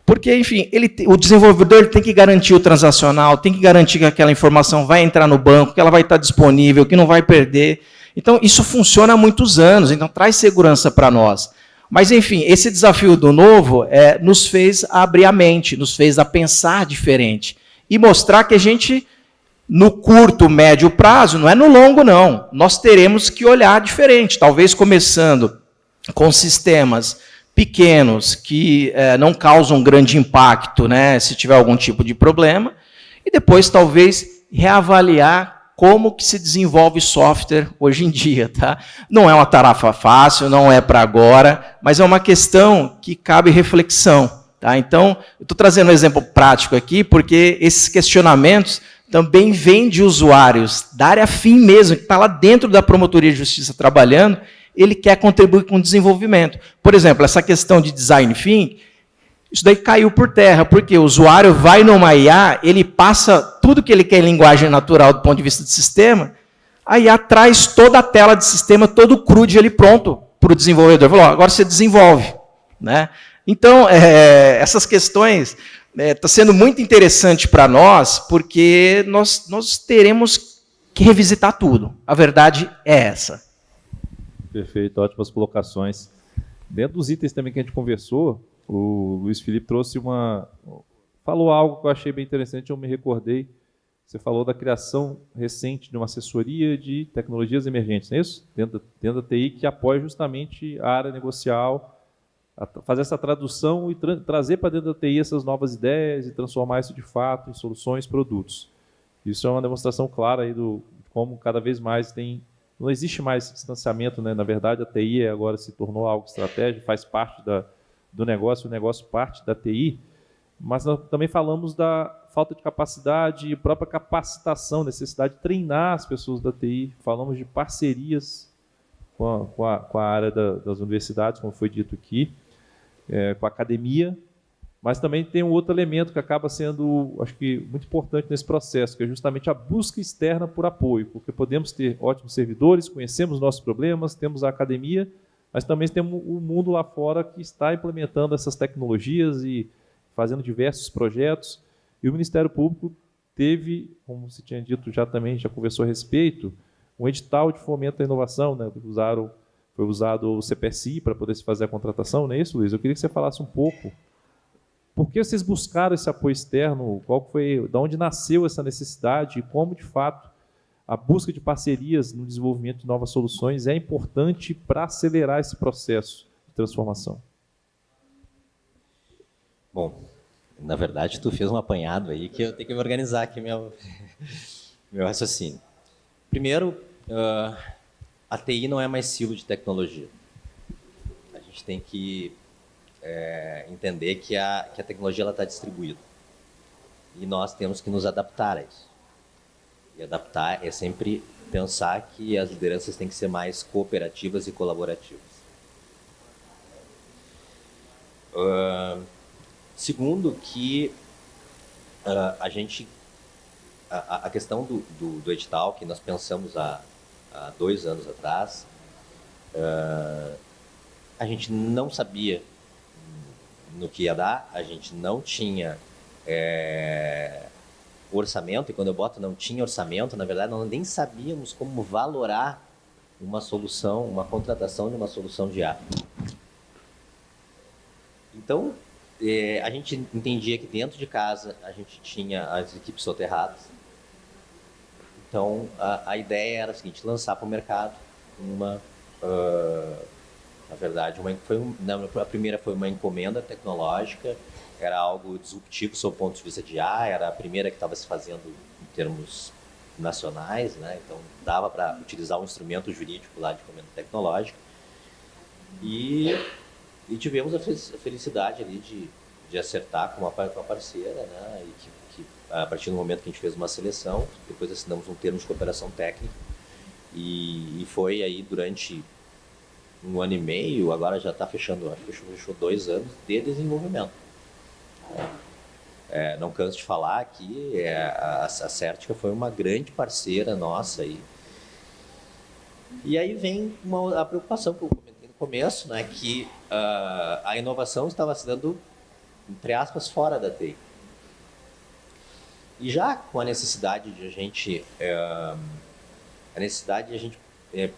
Porque, enfim, o desenvolvedor ele tem que garantir o transacional, tem que garantir que aquela informação vai entrar no banco, que ela vai estar disponível, que não vai perder. Então, isso funciona há muitos anos, então traz segurança para nós. Mas, enfim, esse desafio do novo nos fez abrir a mente, nos fez a pensar diferente e mostrar que a gente, no curto, médio prazo, não é no longo, não. Nós teremos que olhar diferente, talvez começando com sistemas pequenos que não causam grande impacto, né, se tiver algum tipo de problema, e depois talvez reavaliar como que se desenvolve software hoje em dia. Tá? Não é uma tarefa fácil, não é para agora, mas é uma questão que cabe reflexão. Tá? Então, eu estou trazendo um exemplo prático aqui, porque esses questionamentos também vêm de usuários da área fim mesmo, que está lá dentro da Promotoria de Justiça trabalhando, ele quer contribuir com o desenvolvimento. Por exemplo, essa questão de design thinking, isso daí caiu por terra, porque o usuário vai numa IA, ele passa tudo que ele quer em linguagem natural do ponto de vista do sistema, a IA traz toda a tela de sistema, todo o CRUD ali pronto para o desenvolvedor. Falou, agora você desenvolve. Né? Então, essas questões está sendo muito interessante para nós, porque nós teremos que revisitar tudo. A verdade é essa. Perfeito, ótimas colocações. Dentro dos itens também que a gente conversou, o Luiz Felipe falou algo que eu achei bem interessante, eu me recordei. Você falou da criação recente de uma assessoria de tecnologias emergentes, não é isso? Dentro da TI, que apoia justamente a área negocial, a fazer essa tradução e trazer para dentro da TI essas novas ideias e transformar isso de fato em soluções, produtos. Isso é uma demonstração clara aí de como cada vez mais não existe mais distanciamento, né? Na verdade, a TI agora se tornou algo estratégico, faz parte do negócio, o negócio parte da TI, mas nós também falamos da falta de capacidade e própria capacitação, necessidade de treinar as pessoas da TI, falamos de parcerias com a área das universidades, como foi dito aqui, com a academia, mas também tem um outro elemento que acaba sendo, acho que, muito importante nesse processo, que é justamente a busca externa por apoio, porque podemos ter ótimos servidores, conhecemos nossos problemas, temos a academia, mas também temos o mundo lá fora que está implementando essas tecnologias e fazendo diversos projetos. E o Ministério Público teve, como se tinha dito já também, já conversou a respeito, um edital de fomento à inovação, né? Foi usado o CPSI para poder se fazer a contratação, não é isso, Luiz? Eu queria que você falasse um pouco. Por que vocês buscaram esse apoio externo? De onde nasceu essa necessidade e como, de fato, a busca de parcerias no desenvolvimento de novas soluções é importante para acelerar esse processo de transformação? Bom, na verdade, tu fez um apanhado aí que eu tenho que me organizar aqui meu raciocínio. Primeiro, a TI não é mais silo de tecnologia. A gente tem que entender que a tecnologia está distribuída. E nós temos que nos adaptar a isso. E adaptar é sempre pensar que as lideranças têm que ser mais cooperativas e colaborativas. Segundo, que a questão do edital, que nós pensamos há 2 anos atrás, a gente não sabia no que ia dar, a gente não tinha orçamento, e quando eu boto não tinha orçamento, na verdade nós nem sabíamos como valorar uma solução, uma contratação de uma solução de IA. Então, a gente entendia que dentro de casa a gente tinha as equipes soterradas. Então, a ideia era a seguinte, lançar para o mercado na verdade, a primeira foi uma encomenda tecnológica, era algo disruptivo sob o ponto de vista de IA, era a primeira que estava se fazendo em termos nacionais, né? Então dava para utilizar um instrumento jurídico lá de encomenda tecnológica. E tivemos a felicidade ali de acertar com uma parceira, né? E que a partir do momento que a gente fez uma seleção, depois assinamos um termo de cooperação técnica, e foi aí durante 1 ano e meio, agora já está fechando, acho que fechou 2 anos de desenvolvimento. Não canso de falar que a Certica foi uma grande parceira nossa. E aí vem a preocupação que eu comentei no começo, né, que a inovação estava se dando entre aspas, fora da TI. E já com a necessidade de a gente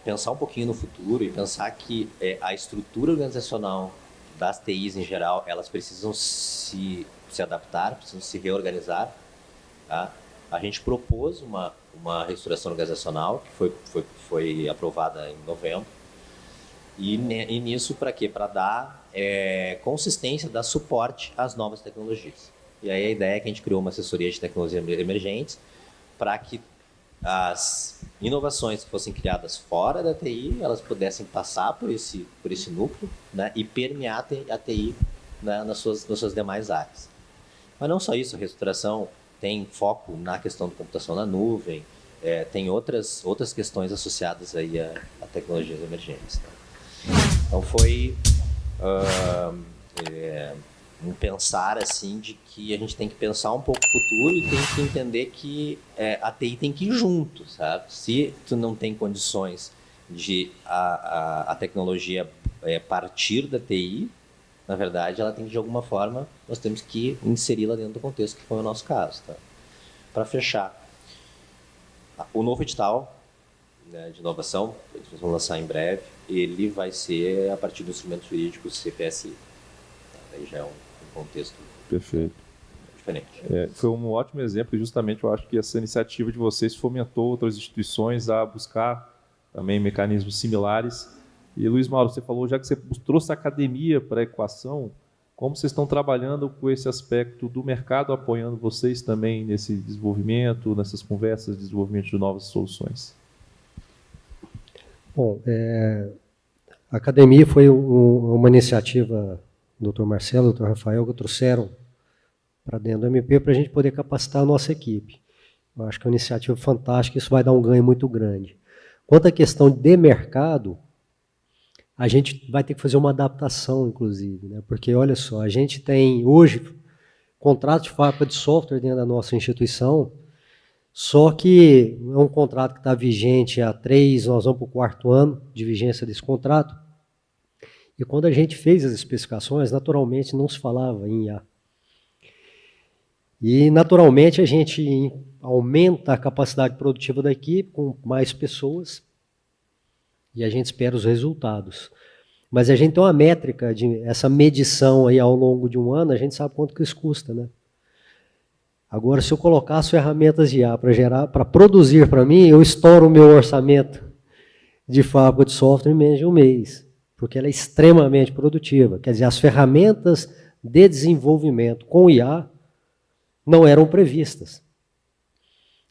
pensar um pouquinho no futuro e pensar que a estrutura organizacional das TIs em geral, elas precisam se adaptar, precisam se reorganizar. Tá? A gente propôs uma reestruturação organizacional que foi aprovada em novembro. E nisso para quê? Para dar consistência, dar suporte às novas tecnologias. E aí a ideia é que a gente criou uma assessoria de tecnologias emergentes para que as inovações que fossem criadas fora da TI, elas pudessem passar por esse núcleo, né, e permear a TI, né, nas suas demais áreas. Mas não só isso, a reestruturação tem foco na questão da computação na nuvem, tem outras questões associadas aí a tecnologias emergentes. Né? Então foi um pensar assim de que a gente tem que pensar um pouco o futuro e tem que entender que a TI tem que ir junto, sabe? Se tu não tem condições de a tecnologia partir da TI, na verdade, ela tem que, de alguma forma, nós temos que inseri-la dentro do contexto, que foi o nosso caso. Tá? Para fechar, o novo edital, né, de inovação, que nós vamos lançar em breve, ele vai ser a partir do instrumento jurídico CPSI. Aí já é um contexto perfeito. Diferente. Foi um ótimo exemplo e justamente eu acho que essa iniciativa de vocês fomentou outras instituições a buscar também mecanismos similares. E Luiz Mauro, você falou, já que você trouxe a academia para a equação, como vocês estão trabalhando com esse aspecto do mercado, apoiando vocês também nesse desenvolvimento, nessas conversas de desenvolvimento de novas soluções? Bom, a academia foi uma iniciativa do Dr. Marcelo, do Dr. Rafael, que trouxeram para dentro do MP para a gente poder capacitar a nossa equipe. Eu acho que é uma iniciativa fantástica, isso vai dar um ganho muito grande. Quanto à questão de mercado, a gente vai ter que fazer uma adaptação, inclusive, né? Porque, olha só, a gente tem hoje contrato de fábrica de software dentro da nossa instituição, só que é um contrato que está vigente há 3, nós vamos para o 4º ano de vigência desse contrato, e quando a gente fez as especificações, naturalmente não se falava em IA. E, naturalmente, a gente aumenta a capacidade produtiva da equipe com mais pessoas, e a gente espera os resultados. Mas a gente tem uma métrica, essa medição aí ao longo de um ano, a gente sabe quanto que isso custa, né? Agora, se eu colocar as ferramentas de IA para produzir para mim, eu estouro o meu orçamento de fábrica de software em menos de um mês, porque ela é extremamente produtiva. Quer dizer, as ferramentas de desenvolvimento com IA não eram previstas.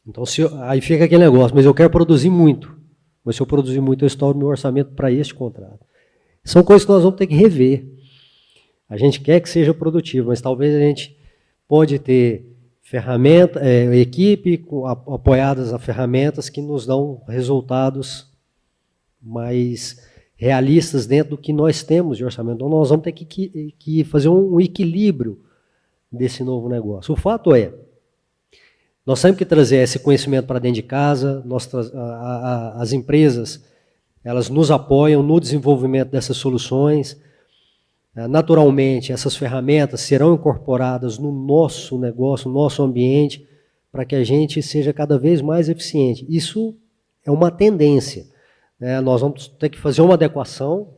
Então, aí fica aquele negócio, mas eu quero produzir muito. Mas se eu produzir muito, eu estouro meu orçamento para este contrato. São coisas que nós vamos ter que rever. A gente quer que seja produtivo, mas talvez a gente pode ter ferramenta, equipe apoiadas a ferramentas que nos dão resultados mais realistas dentro do que nós temos de orçamento. Então, nós vamos ter que fazer um equilíbrio desse novo negócio. O fato é, nós temos que trazer esse conhecimento para dentro de casa, as empresas, elas nos apoiam no desenvolvimento dessas soluções. Naturalmente, essas ferramentas serão incorporadas no nosso negócio, no nosso ambiente, para que a gente seja cada vez mais eficiente. Isso é uma tendência. Nós vamos ter que fazer uma adequação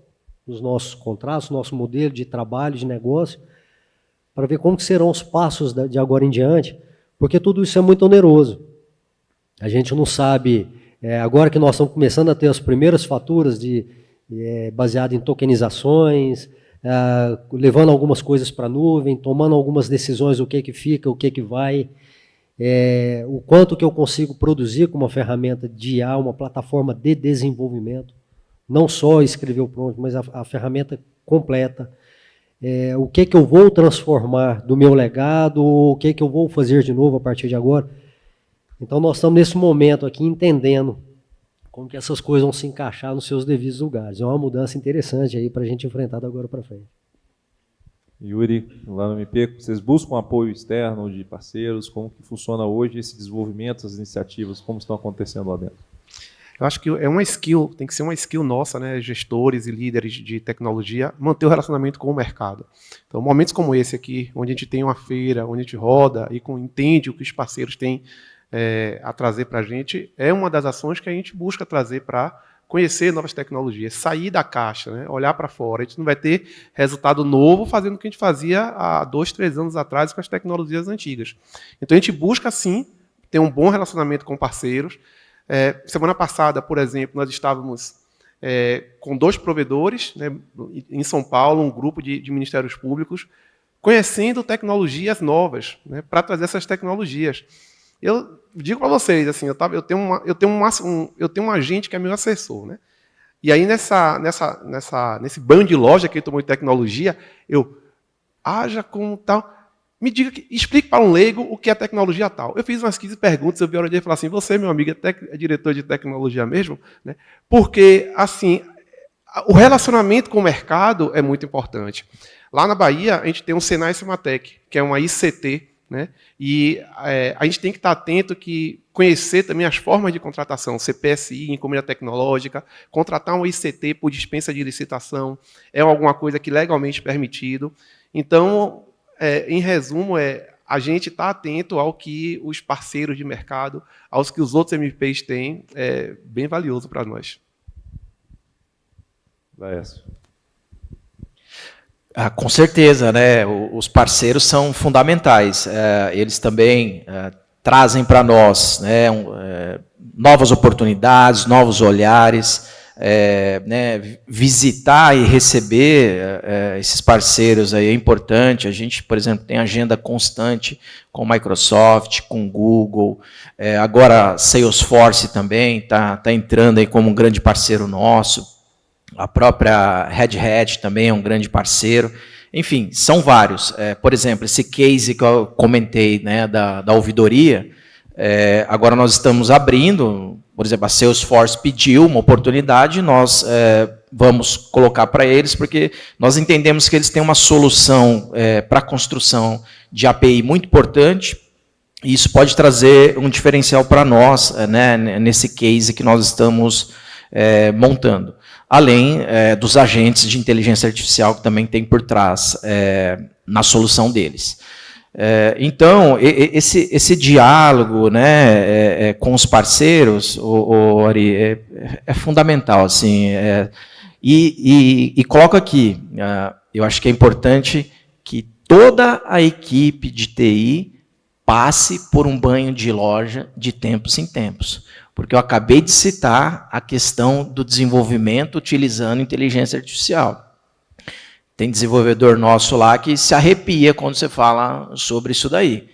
dos nossos contratos, nosso modelo de trabalho, de negócio, para ver como que serão os passos de agora em diante, porque tudo isso é muito oneroso. A gente não sabe, agora que nós estamos começando a ter as primeiras faturas baseadas em tokenizações, levando algumas coisas para a nuvem, tomando algumas decisões do que fica, o que vai, o quanto que eu consigo produzir com uma ferramenta de IA, uma plataforma de desenvolvimento, não só escrever o prompt, mas a ferramenta completa. O que eu vou transformar do meu legado, o que eu vou fazer de novo a partir de agora. Então, nós estamos nesse momento aqui entendendo como que essas coisas vão se encaixar nos seus devidos lugares. É uma mudança interessante aí para a gente enfrentar da agora para frente. Yuri, lá no MP, vocês buscam apoio externo de parceiros? Como que funciona hoje esse desenvolvimento, essas iniciativas, como estão acontecendo lá dentro? Eu acho que é uma skill, tem que ser uma skill nossa, né, gestores e líderes de tecnologia, manter o relacionamento com o mercado. Então, momentos como esse aqui, onde a gente tem uma feira, onde a gente roda e entende o que os parceiros têm a trazer para a gente, é uma das ações que a gente busca trazer para conhecer novas tecnologias, sair da caixa, né, olhar para fora. A gente não vai ter resultado novo fazendo o que a gente fazia há 2, 3 anos atrás com as tecnologias antigas. Então, a gente busca, sim, ter um bom relacionamento com parceiros. Semana passada, por exemplo, nós estávamos com 2 provedores, né, em São Paulo, um grupo de ministérios públicos, conhecendo tecnologias novas, né, para trazer essas tecnologias. Eu digo para vocês, assim, eu tenho um agente que é meu assessor, né? E aí nesse banho de loja que ele tomou de tecnologia, haja com tal. Explique para um leigo o que é tecnologia tal. Eu fiz umas 15 perguntas, eu vi a hora dele e falei assim, você, meu amigo, é diretor de tecnologia mesmo? Né? Porque, assim, o relacionamento com o mercado é muito importante. Lá na Bahia, a gente tem um Senai Sematec, que é uma ICT, né? E a gente tem que estar atento que conhecer também as formas de contratação, CPSI, encomenda tecnológica, contratar um ICT por dispensa de licitação, é alguma coisa que legalmente permitido. Então, em resumo, a gente está atento ao que os parceiros de mercado, aos que os outros MPs têm, é bem valioso para nós. Laércio. Com certeza, né? Os parceiros são fundamentais. Eles também trazem para nós, né, novas oportunidades, novos olhares. Né, visitar e receber esses parceiros aí é importante. A gente, por exemplo, tem agenda constante com Microsoft, com Google. Agora, Salesforce também está entrando aí como um grande parceiro nosso. A própria Red Hat também é um grande parceiro. Enfim, são vários. Por exemplo, esse case que eu comentei, né, da ouvidoria, agora nós estamos abrindo, por exemplo, a Salesforce pediu uma oportunidade, nós vamos colocar para eles, porque nós entendemos que eles têm uma solução para a construção de API muito importante, e isso pode trazer um diferencial para nós, né, nesse case que nós estamos montando. Além dos agentes de inteligência artificial que também tem por trás na solução deles. Então, esse diálogo, né, com os parceiros, Ari, é fundamental. Assim, e coloco aqui, eu acho que é importante que toda a equipe de TI passe por um banho de loja de tempos em tempos. Porque eu acabei de citar a questão do desenvolvimento utilizando inteligência artificial. Tem desenvolvedor nosso lá que se arrepia quando você fala sobre isso daí.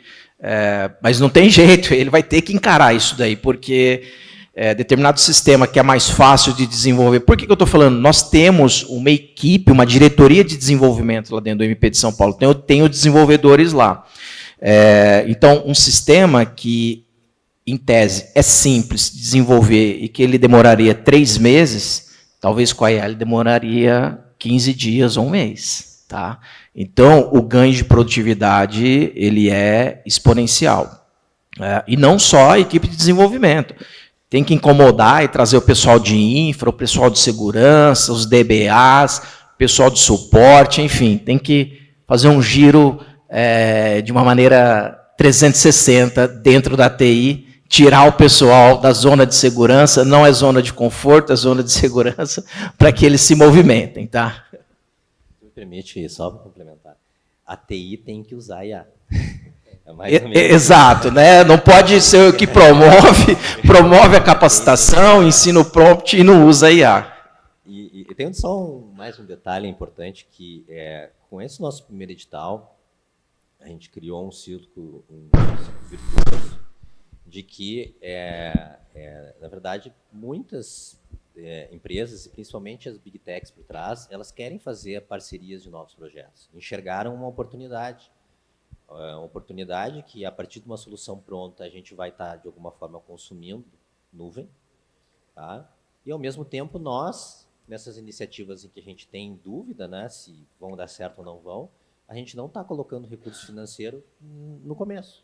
Mas não tem jeito, ele vai ter que encarar isso daí, porque determinado sistema que é mais fácil de desenvolver. Por que eu estou falando? Nós temos uma equipe, uma diretoria de desenvolvimento lá dentro do MP de São Paulo. Eu tenho desenvolvedores lá. Então, um sistema que, em tese, é simples de desenvolver e que ele demoraria 3 meses, talvez com a IA ele demoraria 15 dias ou 1 mês. Tá? Então, o ganho de produtividade ele é exponencial. E não só a equipe de desenvolvimento. Tem que incomodar e trazer o pessoal de infra, o pessoal de segurança, os DBAs, o pessoal de suporte, enfim, tem que fazer um giro de uma maneira 360 dentro da TI, tirar o pessoal da zona de segurança, não é zona de conforto, é zona de segurança, para que eles se movimentem. Tá? Se me permite, só para complementar, a TI tem que usar IA. Mais ou menos. Exato, né? Não pode ser o que promove a capacitação, ensina o prompt e não usa IA. E tem só mais um detalhe importante, que com esse nosso primeiro edital, a gente criou um círculo virtuoso, de que, na verdade, muitas empresas, e principalmente as Big Techs por trás, elas querem fazer parcerias de novos projetos. Enxergaram uma oportunidade que, a partir de uma solução pronta, a gente vai estar, de alguma forma, consumindo nuvem. Tá? E, ao mesmo tempo, nós, nessas iniciativas em que a gente tem dúvida, né, se vão dar certo ou não vão, a gente não está colocando recurso financeiro no começo.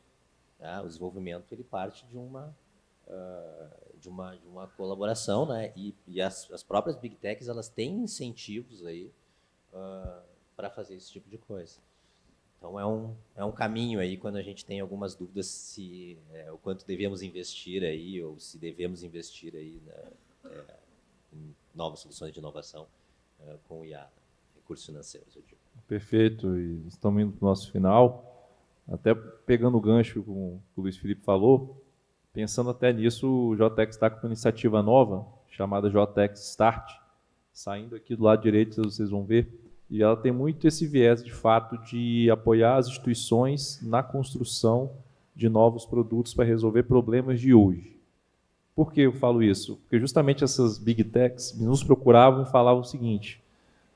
Tá? O desenvolvimento ele parte de de uma colaboração, né? E as próprias Big Techs, elas têm incentivos aí para fazer esse tipo de coisa. Então, é um caminho aí quando a gente tem algumas dúvidas se o quanto devemos investir aí, ou se devemos investir aí, né, em novas soluções de inovação com o IA, recursos financeiros, eu digo. Perfeito, e estamos indo para o nosso final. Até pegando o gancho que o Luiz Felipe falou, pensando até nisso, o JTEX está com uma iniciativa nova, chamada JTEX Start, saindo aqui do lado direito, vocês vão ver, e ela tem muito esse viés, de fato, de apoiar as instituições na construção de novos produtos para resolver problemas de hoje. Por que eu falo isso? Porque justamente essas Big Techs nos procuravam e falavam o seguinte: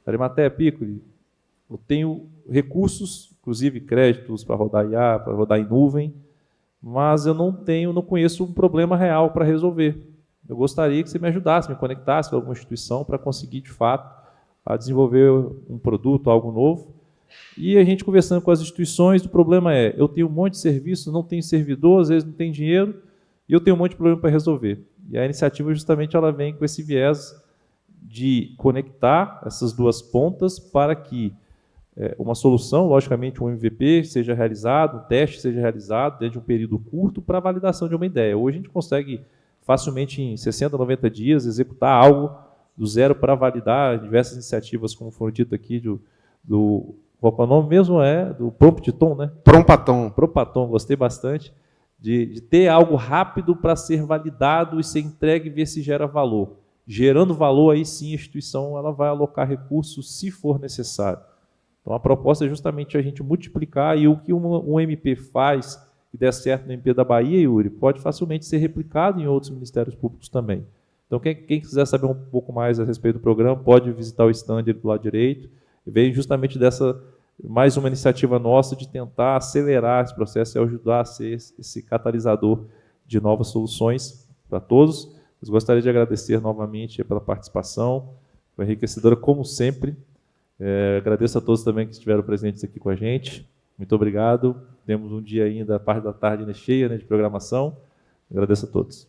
Arimatea, Piccoli, eu tenho recursos, inclusive créditos para rodar IA, para rodar em nuvem, mas eu não conheço um problema real para resolver. Eu gostaria que você me ajudasse, me conectasse com alguma instituição para conseguir, de fato, a desenvolver um produto, algo novo. E a gente conversando com as instituições, o problema é, eu tenho um monte de serviço, não tenho servidor, às vezes não tenho dinheiro, e eu tenho um monte de problema para resolver. E a iniciativa, justamente, ela vem com esse viés de conectar essas duas pontas para que uma solução, logicamente um MVP seja realizado, um teste seja realizado dentro de um período curto para a validação de uma ideia. Hoje a gente consegue facilmente em 60, 90 dias executar algo do zero para validar diversas iniciativas, como foram dito aqui, qual é o nome mesmo? Do Prompton, né? Prompton, gostei bastante, de ter algo rápido para ser validado e ser entregue e ver se gera valor. Gerando valor, aí sim a instituição ela vai alocar recursos se for necessário. Então a proposta é justamente a gente multiplicar, e o que um MP faz que der certo no MP da Bahia, Yuri, pode facilmente ser replicado em outros ministérios públicos também. Então quem quiser saber um pouco mais a respeito do programa, pode visitar o stand do lado direito. Vem justamente dessa, mais uma iniciativa nossa de tentar acelerar esse processo e ajudar a ser esse catalisador de novas soluções para todos. Eu gostaria de agradecer novamente pela participação, foi enriquecedora como sempre. Agradeço a todos também que estiveram presentes aqui com a gente. Muito obrigado. Temos um dia ainda, a parte da tarde cheia, de programação. Agradeço a todos.